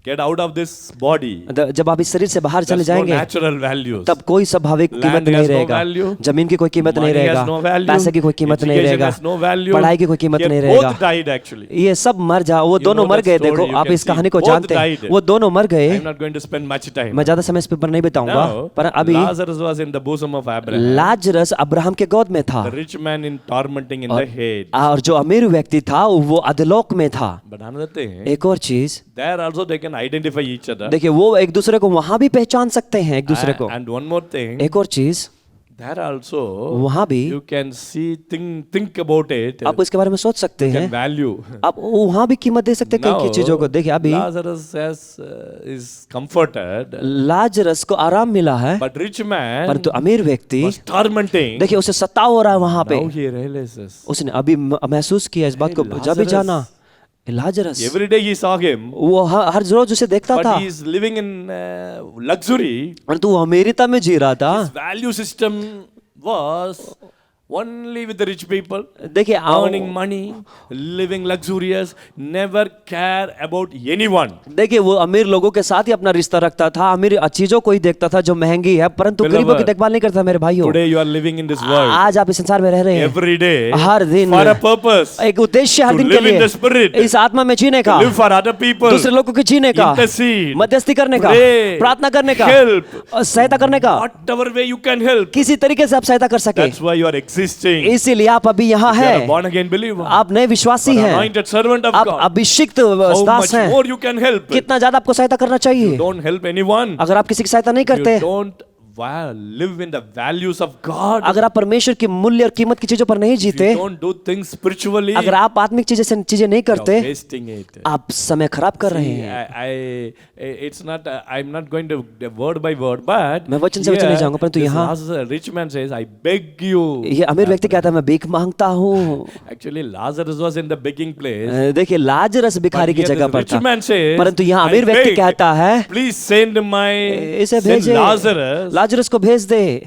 get out of this body, जब आप इस शरीर से बाहर चले there's no जाएंगे natural values. तब कोई स्वाभाविक Land कीमत नहीं has no रहेगा, value. जमीन की कोई कीमत नहीं Money has रहेगा, no value. पैसे की कोई कीमत नहीं Education रहेगा, has no value. पढ़ाई की कोई कीमत They नहीं both रहेगा। died actually. ये सब मर जा, वो दोनों know मर that गए। story, देखो you आप can इस see. कहानी को Both जानते हैं, died. वो दोनों मर गए। I'm not going to spend much time. मैं ज्यादा समय इस पर नहीं बिताऊंगा, Now, पर अभी Lazarus was in the bosom of Abraham. Lazarus Abraham के गोद में था, The rich man in tormenting in the head. और जो अमीर व्यक्ति था वो अधलोक में था। But another thing, एक और चीज, there also taken identify each other. देखिए वो एक दूसरे को वहां भी पहचान सकते हैं एक दूसरे को। And one more thing, एक और चीज, there also वहां भी you can see, think about it. आप इसके बारे में सोच सकते You हैं, can value. आप वहां भी कीमत दे सकते हैं कई Now, कई चीजों को। देखिए अभी Lazarus is comforted, लाजरस को आराम मिला है, but rich man परंतु अमीर व्यक्ति was tormenting. देखिए उसे सताव हो रहा है वहां पे। Now he realizes. उसने अभी महसूस किया इस बात को, जब भी Lazarus. जाना Lazarus, Every day he saw him, वो हर रोज उसे देखता था, but he is living in luxury. परंतु वो अमीरता में जी रहा था। His value system was only with the rich people, देखिए earning money, living luxurious, never care about anyone. देखिए वो अमीर लोगों के साथ ही अपना रिश्ता रखता था, अमीर चीजों को ही देखता था जो महंगी है, परंतु Beloved, गरीबों की देखभाल नहीं करता। मेरे भाइयों, Today you are living in this world. आज आप इस संसार में रह रहे हैं, Every day, हर दिन for a purpose, एक उद्देश्य हर to दिन के live in the लिए, spirit, इस आत्मा में जीने का, live for other people, दूसरे लोगों के जीने का, intercede, मध्यस्थी करने का, pray, प्रार्थना करने का, help, और सहायता करने का, whatever way you can help. किसी तरीके से आप सहायता कर सके। That's why you are existing. इसीलिए आप अभी यहाँ You are a हैं, born again believer, आप नए विश्वासी an हैं, anointed servant of आप God. अभिषिक्त How दास much हैं, more you can help? कितना ज्यादा आपको सहायता करना चाहिए। Don't help anyone. अगर आप किसी की सहायता नहीं You करते, don't live in the values of God. अगर आप परमेश्वर की मूल्य और कीमत की चीजों पर नहीं If जीते, you don't do things spiritually, अगर आप आत्मिक चीजें नहीं you are करते, wasting it. आप समय खराब कर रहे See, हैं। it's not. I'm not going to word by word, but मैं वचन से वचन नहीं जाऊंगा, परंतु this यहाँ Lazarus, rich man says, "I beg you." ये अमीर व्यक्ति कहता है मैं भीख मांगता हूँ। Actually, Lazarus was in the begging place. देखिए लाजरस भिखारी की Here जगह this पर rich था, man says, परंतु यहाँ "I अमीर व्यक्ति beg, कहता है please send इसे send भेजे, Lazarus लाजरस को भेज दे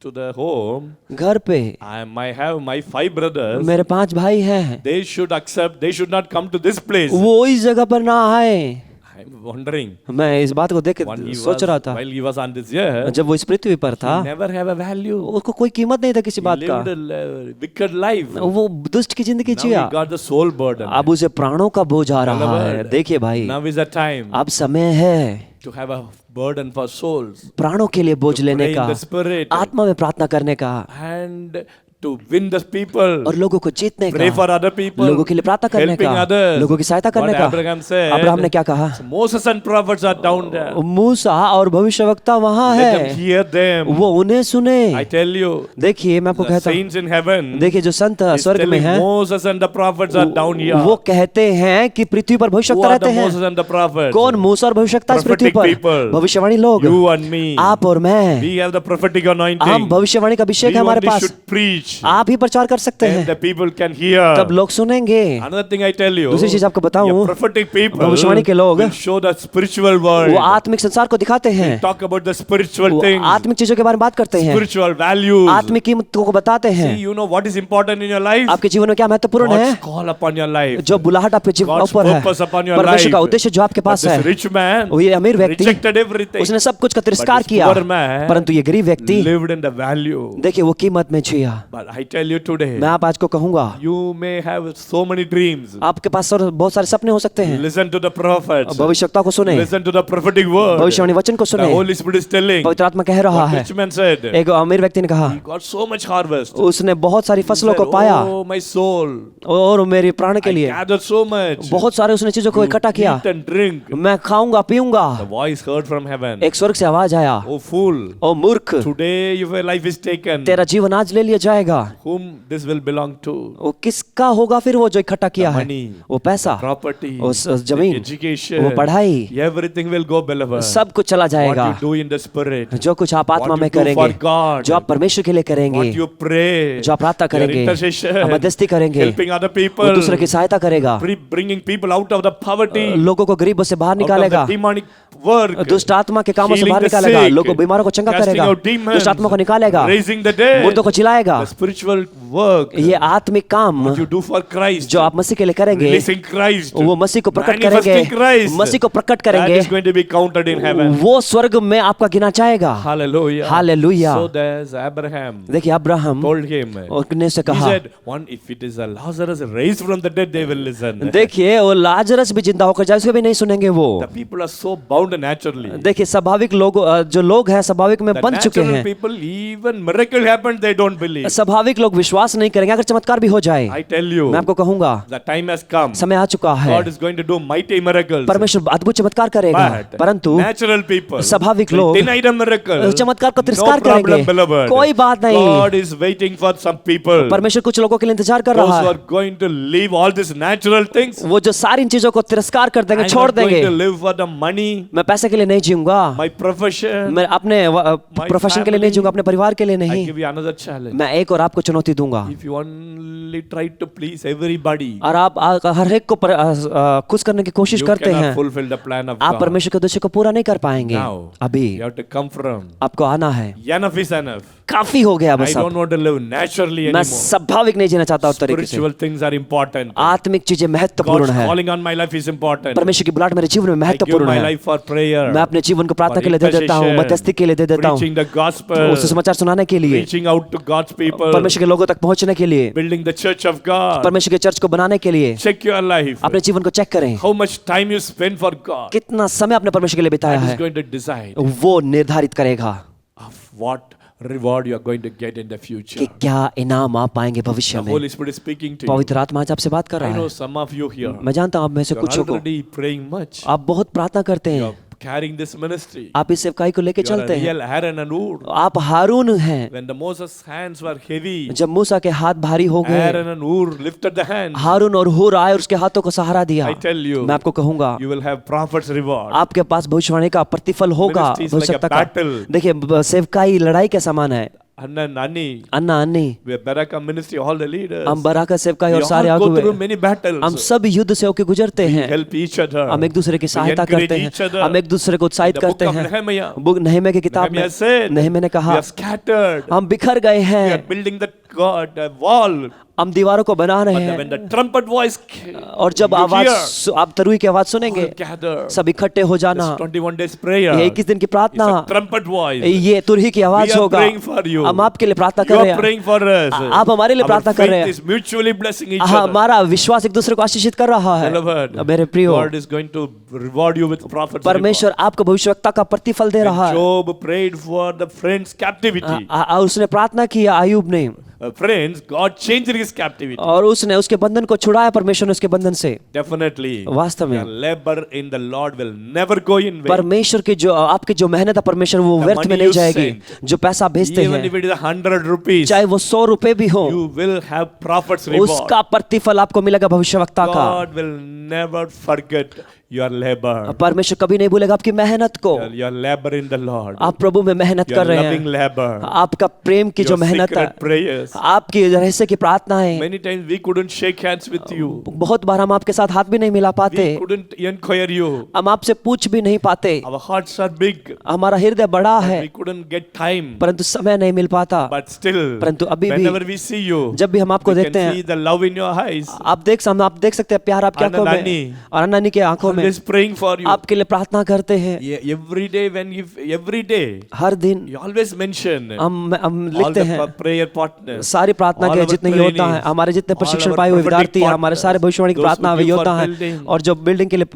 to the home. घर पे। I have my 5 brothers. मेरे 5 भाई हैं, They should accept. They should not come to this place." वो इस जगह पर ना आए। I'm wondering. मैं इस बात को देख When के he सोच was, रहा था, while he was on this earth, जब वो इस पृथ्वी पर था, he never have a value. उसको कोई कीमत नहीं था किसी He बात का, lived a wicked life. वो दुष्ट की जिंदगी Now Jiya. he got the soul burden. अब उसे प्राणों का बोझ आ रहा है। Beloved, देखिए भाई, Now is the time अब समय है to have a burden for souls, प्राणों के लिए बोझ लेने pray in का, the spirit, आत्मा में प्रार्थना करने का, and to win the people, और लोगों को जीतने pray for का, other people, लोगों के लिए प्रार्थना करने helping का, others. लोगों की सहायता करने What का। Abraham said, अब्राहम ने क्या कहा? Moses and prophets are down there. मूसा और भविष्यवक्ता वहां Let them है, hear them. वो उन्हें सुने। I tell you, देखिए मैं आपको the कहता हूँ, saints in heaven देखिए जो संत is स्वर्ग में telling हैं, Moses and the prophets are down here. वो कहते हैं कि पृथ्वी पर Who भविष्यवक्ता are रहते the हैं। Moses and the prophets? कौन मूसा और भविष्यवक्ता इस पृथ्वी Prophetic पर? people. भविष्यवाणी लोग, You and me. आप और मैं, We have the prophetic anointing. हम भविष्यवाणी का अभिषेक We है हमारे only पास। should preach. आप ही प्रचार कर सकते And हैं, the people can hear. तब लोग सुनेंगे। Another thing I tell you, दूसरी चीज आपको बताऊं, your prophetic people भविष्यवाणी के लोग will show the spiritual world. वो आत्मिक संसार को दिखाते हैं, Talk about the spiritual वो things, आत्मिक चीजों के बारे में बात करते हैं, spiritual values. आत्मिक कीमतों को बताते See, हैं। you know what is important in your life? आपके जीवन में क्या महत्वपूर्ण है? God's call upon your life. जो बुलाहट आपके जीवन God's ऊपर है, purpose upon your परमेश्वर का life. उद्देश्य जो आपके But पास this है। rich man वो ये अमीर व्यक्ति rejected everything. उसने सब कुछ का तिरस्कार But this किया, poor man परंतु ये गरीब व्यक्ति lived in the value. देखिए वो कीमत में जिया। But I tell you today, मैं आप आज को कहूंगा, you may have so many dreams. आपके पास और बहुत सारे सपने हो सकते हैं। Listen to the prophets. भविष्यवक्ता को सुने, Listen to the prophetic word. भविष्यवाणी वचन को The सुने। Holy Spirit is telling. पवित्र आत्मा कह रहा What है, rich man said. एक अमीर व्यक्ति ने कहा, He got so much harvest. उसने बहुत सारी फसलों He को said, पाया Oh my soul, और मेरे प्राण के I लिए gathered so much. बहुत सारे उसने चीजों को इकट्ठा किया। Eat and drink. मैं खाऊंगा पीऊंगा। The voice heard from heaven. एक स्वर्ग से आवाज आया, Oh fool, ओ मूर्ख, today your life is taken. तेरा जीवन आज ले लिया जाएगा। Whom this will belong to? वो किसका होगा फिर वो जो इकट्ठा किया है? money, वो पैसा, Property, उस जमीन, education, वो पढ़ाई, everything will go below. सब कुछ चला जाएगा। What you do in the spirit, जो कुछ आप आत्मा what में you do करेंगे, for God, जो आप परमेश्वर के लिए करेंगे, what you pray, जो आप प्रार्थना your करेंगे, intercession, मध्यस्थी करेंगे, helping other वो people, दूसरे की सहायता करेगा, bringing people out of the poverty, लोगों को गरीबों से बाहर out of निकालेगा, the demonic work, दुष्ट आत्मा के कामों से healing बाहर the निकालेगा, sick, लोगों बीमारों को चंगा casting करेगा, out demons, दुष्ट आत्मा को निकालेगा, raising the dead, मुर्दों को चिल्लाएगा। the spiritual work, ये आत्मिक काम what you do for Christ, जो आप मसीह के लिए करेंगे, releasing Christ, वो मसीह को प्रकट manifesting करेंगे, Christ, मसीह को प्रकट that करेंगे, is going to be counted in heaven. वो स्वर्ग में आपका गिना जाएगा। Hallelujah. Hallelujah. So there's Abraham देखिए अब्राहम told him, ने से he कहा, said, one, if it is a Lazarus raised from the dead, they will listen. देखिए वो लाजरस भी जिंदा होकर जाए उसको भी नहीं सुनेंगे वो। The people are so bound formed naturally. देखिए स्वाभाविक लोग जो लोग हैं स्वाभाविक में The बन चुके natural हैं। people, even miracle happened, they don't believe. स्वाभाविक लोग विश्वास नहीं करेंगे अगर चमत्कार भी हो जाए। I tell you, मैं आपको कहूंगा the time has come. समय आ चुका है, God is going to do mighty miracles. परमेश्वर अद्भुत चमत्कार करेगा, But परंतु natural people, स्वाभाविक they लोग deny the miracle. चमत्कार को No तिरस्कार problem, करेंगे। beloved. कोई बात नहीं, God is waiting for some people. परमेश्वर कुछ लोगों के लिए इंतजार कर Those रहा who है, are going to leave all these natural things. वो जो सारी इन चीजों को तिरस्कार कर देंगे, I'm छोड़ not going देंगे। to live for the money, मैं पैसे के लिए नहीं जीऊंगा, my profession. मैं अपने प्रोफेशन के लिए नहीं family. जीऊंगा, अपने परिवार के लिए I नहीं। give you another challenge. मैं एक और आपको चुनौती दूंगा, If you only try to please everybody, और आप हर एक को खुश करने की कोशिश you करते cannot हैं, fulfill the plan of आप God. परमेश्वर के उद्देश्य को पूरा नहीं कर पाएंगे। Now, अभी you have to come from. आपको आना है, Enough is enough. काफी हो गया I बस अब। don't want to live naturally मैं anymore. स्वाभाविक नहीं जीना चाहता उस तरीके से। Spiritual things are important. आत्मिक चीजें महत्वपूर्ण God's है, calling on my life is important. परमेश्वर की बुलाहट मेरे जीवन में I give महत्वपूर्ण my है। life for prayer, मैं अपने जीवन को प्रार्थना for के लिए दे देता हूँ, intercession, मध्यस्थी के लिए दे देता हूँ, preaching the gospel, उसे समाचार सुनाने के लिए, reaching out to God's people, परमेश्वर के लोगों तक पहुंचने के लिए, building the church of God. परमेश्वर के चर्च को बनाने के लिए। Check your life. अपने जीवन को चेक करें, How much time you spend for God. कितना समय आपने परमेश्वर के लिए बिताया That is है, going to decide वो निर्धारित करेगा of what reward you are going to get in the कि future. क्या इनाम आप पाएंगे भविष्य The में। Holy Spirit is speaking to you. पवित्र आत्मा आज आपसे बात कर I रहा know है। some of you here. मैं जानता हूँ आप में से You are कुछ को already praying much. आप बहुत प्रार्थना करते You हैं, are carrying this ministry. आप इस सेवकाई को लेके You are a चलते हैं, real Aaron and Hur. आप हारून हैं। When the Moses' hands were heavy, जब मूसा के हाथ भारी हो गए, Aaron and Hur lifted the hands. हारून और हूर आए और उसके हाथों को सहारा दिया। I tell you, मैं आपको कहूंगा you will have prophet's reward. आपके पास भविष्यवाणी का प्रतिफल होगा, Ministry is like a भविष्यता का। battle. देखिए सेवकाई लड़ाई के समान है। Anna and Anni, अन्ना अन्नी, we are Baraka ministry, all the leaders. हम बराका सेवकाई We और सारे all go आगुए, through many हम battles. सब युद्ध से होके गुजरते We हैं, help each other. हम एक दूसरे की We सहायता encourage करते each हैं, other. हम एक दूसरे को उत्साहित In the book करते of हैं। Nehemiah, बुक नehemiah की किताब में Nehemiah said, नehemiah ने we कहा are scattered. हम बिखर गए We are हैं, building the God wall. हम दीवारों को बना रहे But when हैं, the trumpet voice came, और जब you आवाज hear, आप तरुई की आवाज सुनेंगे, all gather. सब इकट्ठे हो जाना। This 21 days prayer. ये 21 दिन की It's प्रार्थना, a trumpet voice. ये तुरही की We आवाज are होगा। praying for you. हम आपके लिए प्रार्थना You कर रहे are हैं, praying for us. आप हमारे लिए Our प्रार्थना कर रहे faith हैं। is mutually blessing each other. हमारा विश्वास एक दूसरे को आशीषित कर रहा है। Beloved, मेरे प्रियो, God is going to reward you with prophet's reward. परमेश्वर आपको भविष्यवक्ता का प्रतिफल दे रहा When है। Job prayed for the friend's captivity. उसने प्रार्थना की आयुब ने, Friends, God changed his captivity. और उसने उसके बंधन को छुड़ाया, परमेश्वर ने उसके बंधन से। Definitely. वास्तव में Your labor in the Lord will never go in vain. परमेश्वर की जो आपकी जो मेहनत है परमेश्वर वो The व्यर्थ money में नहीं you जाएगी। send, जो पैसा भेजते Even हैं, if it is 100 rupees, चाहे वो 100 रुपए भी हो, you will have prophet's reward. उसका प्रतिफल आपको मिलेगा भविष्यवक्ता का। God will never forget your labor. परमेश्वर कभी नहीं भूलेगा आपकी मेहनत को। Your labor in the Lord. आप प्रभु में मेहनत Your कर रहे loving हैं, labor. आपका प्रेम की जो Your मेहनत है, secret prayers. आपकी रहस्य की प्रार्थनाएं, Many times we couldn't shake hands with you. बहुत बार हम आपके साथ हाथ भी नहीं मिला पाते, We couldn't inquire you. हम आपसे पूछ भी नहीं पाते, Our hearts are big. हमारा हृदय बड़ा है, We couldn't get time. परंतु समय नहीं मिल पाता। But still, परंतु अभी भी whenever we see you, जब भी हम आपको we देखते can see हैं, the love in your eyes. आप देख सकते हैं प्यार आपकी आंखों अन्नानी, में और अन्नानी के आंखों में, Always praying for you. आपके लिए प्रार्थना करते हैं। Every day every day, हर दिन you always mention हम all लिखते the हैं prayer partners. सारी प्रार्थना all के our जितने योद्धा हैं, trainees, हमारे जितने all प्रशिक्षण our पाए हुए prophetic विद्यार्थी हैं, हमारे partners, सारे भविष्यवाणी की those who प्रार्थना give for योद्धा हैं, building. और जो बिल्डिंग के लिए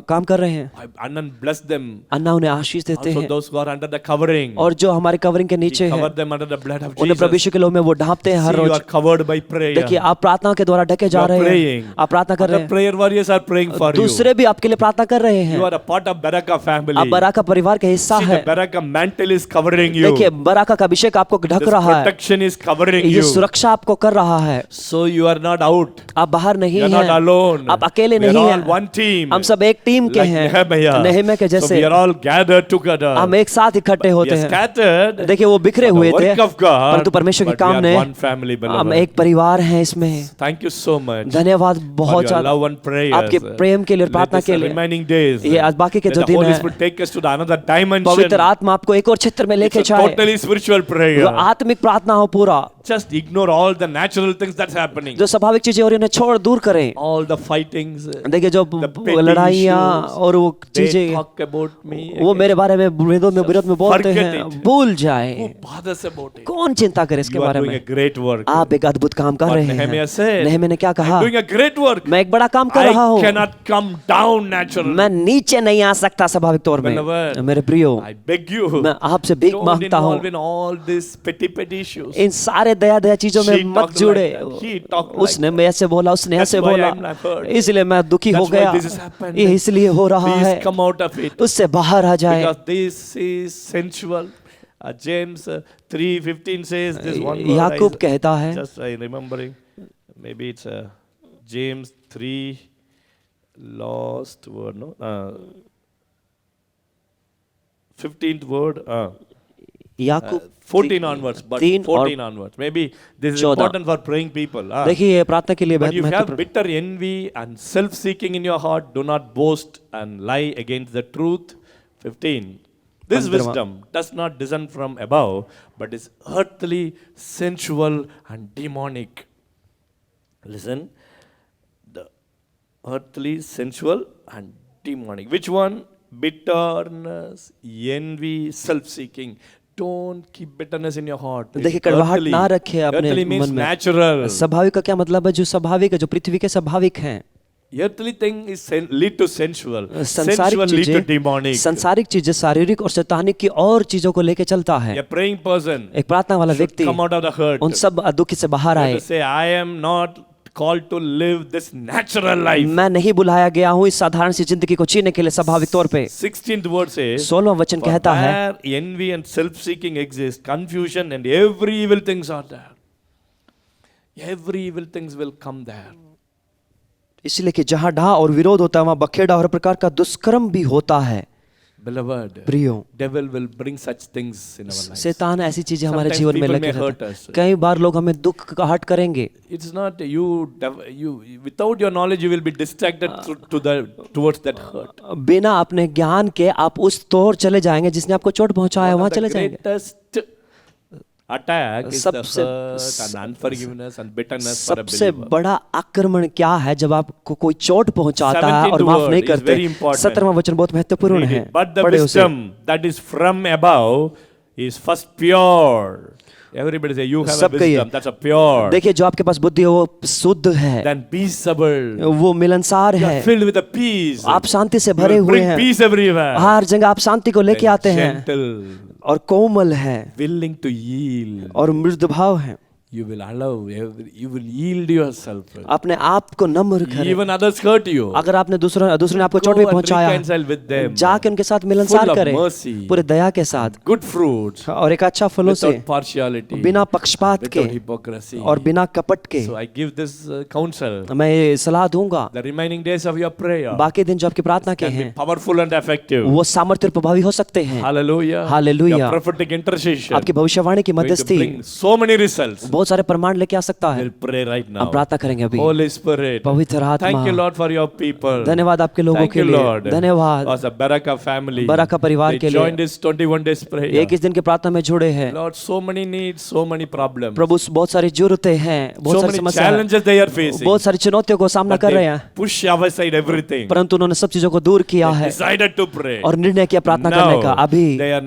काम कर रहे हैं, Anand bless them. अन्ना उन्हें आशीष देते Also हैं, those who are under the covering. और जो हमारे कवरिंग के नीचे Cover हैं them under the blood of उन्हें Jesus. प्रभु यीशु के लोहे में वो ढांपते हैं हर See, you rose. are covered by prayer. देखिए आप प्रार्थना के द्वारा ढके You जा are रहे praying. हैं, आप प्रार्थना कर रहे Other prayer warriors are praying for हैं, you. दूसरे भी आपके लिए प्रार्थना कर रहे हैं। You are a part of Baraka family. आप बराका परिवार का हिस्सा See, है। the Baraka mantle is covering you. देखिए बराका का अभिषेक आपको ढक This रहा है, protection is covering ये you. सुरक्षा आपको कर रहा है। So you are not out. आप बाहर नहीं You are not हैं, alone. आप अकेले We are नहीं all हैं, one team. हम सब एक टीम के Like हैं, Nehemiah. नehemiah के So जैसे we are all gathered together. हम एक साथ इकट्ठे We होते are हैं। scattered. देखिए वो बिखरे for हुए the थे, work of God, परंतु परमेश्वर के but we काम are ने one family, हम beloved. एक परिवार हैं इसमें। Thank you so much धन्यवाद for बहुत your ज्यादा love and prayers. आपके प्रेम के लिए, Let प्रार्थना us के लिए। remaining days. ये आज बाकी के Let जो the दिन Holy हैं, Spirit take us to the another dimension. पवित्र आत्मा आपको एक और क्षेत्र में It's लेके a जाए, totally spiritual prayer. वो आत्मिक प्रार्थना हो पूरा, Just ignore all the natural things that's happening. जो स्वाभाविक चीजें हो रही हैं उन्हें छोड़ दूर करें। All the fightings. देखिए जो The petty लड़ाइयाँ issues, और वो They चीजें talk about me. वो मेरे बारे में विरोध में बोलते Forget हैं, it. भूल Who जाए, bothers about it? कौन चिंता करे इसके You are बारे doing में। a great work. आप एक अद्भुत काम कर What रहे हैं। Nehemiah said, नehemiah ने क्या कहा, I'm doing a great work. मैं एक बड़ा काम कर रहा I हूँ, cannot come down down natural. मैं नीचे नहीं आ सकता स्वाभाविक तौर Beloved, में। मेरे प्रियो, I beg you, मैं आपसे भीख don't मांगता हूँ, involve in all these petty issues. इन सारे दया चीजों में She मत talked जुड़े। like that. He talked like उसने मैं ऐसे बोला, उसने That's ऐसे why बोला, I'm hurt. इसलिए मैं दुखी हो That's why गया। this has happened. ये इसलिए हो रहा Please है, come out of it. उससे बाहर आ जाए। Because this is sensual. James 3:15 says this one word. याकूब कहता है, Just I remembering. Maybe it's James 3 lost word, no? 15th word. Yakub 14 onwards, but 3 और 14 onwards. Maybe this is 14. important for praying people. देखिए ये प्रार्थना के लिए But बहुत if you have महत्वपूर्ण। bitter envy and self-seeking in your heart, do not boast and lie against the truth. 15. This 15वां। wisdom does not descend from above, but is earthly, sensual, and demonic. Listen, the earthly, sensual, and demonic. Which one? Bitterness, envy, self-seeking. Don't keep bitterness in your heart. It's देखिए कड़वाहट earthly. ना रखे अपने Earthly means मन में। natural. स्वाभाविक का क्या मतलब है? जो स्वाभाविक है, जो पृथ्वी के स्वाभाविक हैं। Earthly thing is lead to sensual. संसारिक Sensual lead to चीजें, demonic. संसारिक चीजें शारीरिक और शैतानिक की और चीजों को लेके चलता है। A praying person एक प्रार्थना वाला should व्यक्ति come out of the hurt. उन सब दुखी से बाहर You आए। have to say, I am not called to live this natural life. मैं नहीं बुलाया गया हूँ इस साधारण सी जिंदगी को जीने के लिए स्वाभाविक तौर पे। 16th word says, 16वां वचन for कहता है, where envy and self-seeking exist, confusion and every evil things are there. Every evil things will come there. इसलिए कि जहाँ ढा और विरोध होता है वहाँ बखेड़ा और प्रकार का दुष्कर्म भी होता है। Beloved, प्रियो, devil will bring such things in our lives. शैतान ऐसी चीजें हमारे Sometimes जीवन में people लगे may hurt रहते हैं। us. कई बार लोग हमें दुख का हट करेंगे। It's not you without your knowledge you will be distracted towards that hurt. बिना अपने ज्ञान के आप उस तौर चले जाएंगे जिसने आपको चोट पहुंचाया, वहां चले जाएंगे। Greatest attack is the सबसे- hurt and unforgiveness and bitterness for a सबसे believer. बड़ा आक्रमण क्या है? जब आपको कोई चोट पहुंचाता है 17th और माफ word नहीं is करते। very important. 17वां वचन बहुत महत्वपूर्ण Read है। it. But the पढ़े उसे। wisdom that is from above is first pure. Everybody say you have a सब कहिए। wisdom that's a pure. देखिए जो आपके पास बुद्धि है वो शुद्ध है, Then peaceable. वो मिलनसार You है, are filled with the peace. आप शांति से You भरे will हुए bring हैं, peace everywhere. हर जगह आप शांति को लेके Then आते हैं gentle, और कोमल है willing to yield. और मृदु भाव है। You will allow, you will yield yourself. अपने आप को नम्र करें। Even others hurt you. अगर आपने दूसरे ने आपको Go चोट भी and पहुंचाया, reconcile with them. जाके उनके साथ Full मिलनसार of करें mercy. पूरे दया के साथ Good fruits. और एक अच्छा फलों से, Without partiality. बिना पक्षपात Without के hypocrisy. और बिना कपट के। So I give this counsel. मैं ये सलाह दूंगा, The remaining days of your prayer बाकी दिन जो आपकी प्रार्थना के can be हैं powerful and effective. वो सामर्थ्य और प्रभावी हो सकते हैं। Hallelujah. Hallelujah. Your prophetic intercession आपकी भविष्यवाणी की going to मध्यस्थी bring so many results. बहुत सारे प्रमाण लेके आ सकता है। We'll pray right now. हम प्रार्थना करेंगे अभी। Holy Spirit. पवित्र आत्मा, Thank you Lord for your people. धन्यवाद आपके लोगों Thank के you लिए। Lord. धन्यवाद As a Baraka family. Baraka परिवार They के लिए। joined this 21 days prayer. 21 दिन की प्रार्थना में जुड़े हैं। Lord, so many needs, so many problems. प्रभु बहुत सारी जरूरतें हैं, बहुत So सारी many समस्याएं हैं, challenges they are facing. बहुत सारी चुनौतियों को सामना But कर रहे they हैं, push aside everything. परंतु उन्होंने सब चीजों को दूर किया है Decided to pray. और निर्णय किया प्रार्थना करने का। Now अभी they are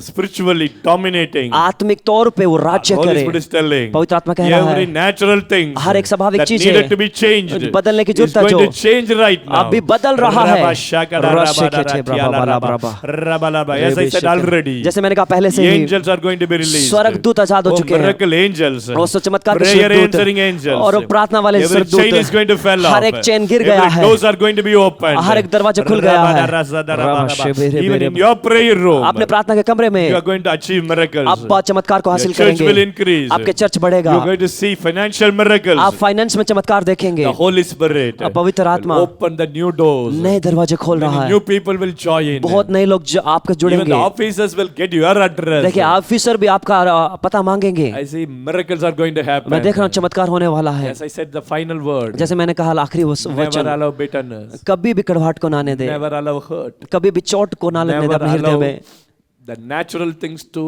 spiritually dominating. आत्मिक तौर पे वो राज्य Holy करे। Spirit is telling. पवित्र आत्मा कह रहा Every है natural thing हर एक स्वाभाविक that चीज needed है, to be changed बदलने की is जरूरत है, going जो to change right now. अभी बदल रहा है। Rabba shakara rabba रश्य के dara छे, tiala ब्रबा, rabba. ब्रबा। Rabba labba. As I said already, जैसे मैंने कहा पहले से the he, angels are going to be released. स्वर्गदूत आजाद हो Oh, चुके हैं। miracle angels. और सो चमत्कार के Prayer स्वर्गदूत answering angels. और प्रार्थना वाले Every chain is going to स्वर्गदूत, fall off. हर एक चेन गिर गया Every है, doors are going to be opened. हर एक दरवाजा खुल गया है। Rabba dara dara rabba rabba. shebere Even bere in your prayer room, आपने प्रार्थना के कमरे में you are going to achieve miracles. आप चमत्कार को हासिल Your church will करेंगे, increase. आपके चर्च बढ़ेगा, You are going to see financial miracles. आप फाइनेंस में चमत्कार देखेंगे, The Holy Spirit पवित्र will आत्मा open the new doors. नए दरवाजे खोल रहा Many है, new people will join. बहुत नए लोग जो आपके Even the जुड़ेंगे। officers will get your address. देखिए ऑफिसर भी आपका पता मांगेंगे। I see miracles are going to happen. मैं देख रहा हूँ चमत्कार होने वाला है। As I said, the final word. जैसे मैंने कहा आखिरी Never वचन, allow bitterness. कभी भी कड़वाहट को ना आने दे, Never allow hurt. कभी भी चोट को ना लेने दे Never अपने हृदय allow में, the natural things to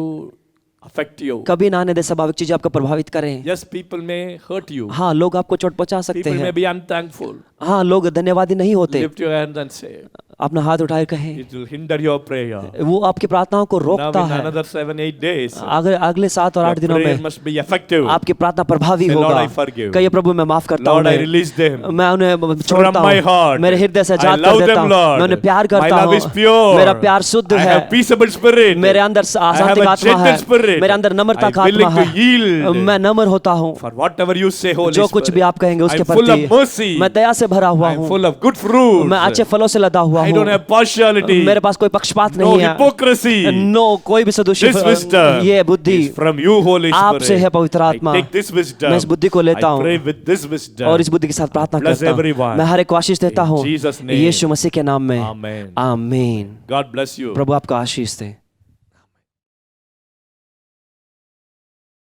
affect you. कभी ना आने दे स्वाभाविक चीजें आपको प्रभावित करें। Yes, people may hurt you. हाँ, लोग आपको चोट पहुंचा सकते People may हैं, be unthankful. हाँ, लोग धन्यवादी नहीं होते। Lift your hands and say, अपना हाथ उठाए कहें, It will hinder your prayer. वो आपकी प्रार्थनाओं को Now रोकता in है। another 7-8 days, अगले 7 और 8 your दिनों prayer में must be effective. आपकी प्रार्थना प्रभावी Say, Lord, होगा। I forgive. कहिए प्रभु मैं माफ करता Lord, I हूँ, release them मैं उन्हें छोड़ता from my heart. हूँ, मेरे हृदय से I आजाद love कर देता them, हूँ, Lord. मैं उन्हें प्यार My करता love is हूँ, pure. मेरा प्यार शुद्ध I है, have peaceable spirit. मेरे अंदर I have शांति a का आत्मा gentle है, spirit. मेरे अंदर नम्रता I'm का आत्मा willing to है, yield मैं नम्र होता हूँ, for whatever you say, Holy जो कुछ भी Spirit. आप कहेंगे उसके I'm full of प्रति mercy. मैं दया से भरा हुआ I'm हूँ, full of good fruits. मैं अच्छे फलों से लदा हुआ I don't हूँ, have partiality. मेरे पास कोई पक्षपात No नहीं है, hypocrisy. नो कोई भी सदुष्य, This wisdom ये बुद्धि is from you, Holy आपसे Spirit. है पवित्र I आत्मा, take this wisdom. मैं इस बुद्धि को लेता I हूँ pray with this wisdom. और इस बुद्धि के साथ प्रार्थना Bless करता हूँ, everyone. मैं हर एक को आशीष देता In हूँ Jesus' name. यीशु मसीह के नाम में, Amen. आमीन। God bless you. प्रभु आपका आशीष दे।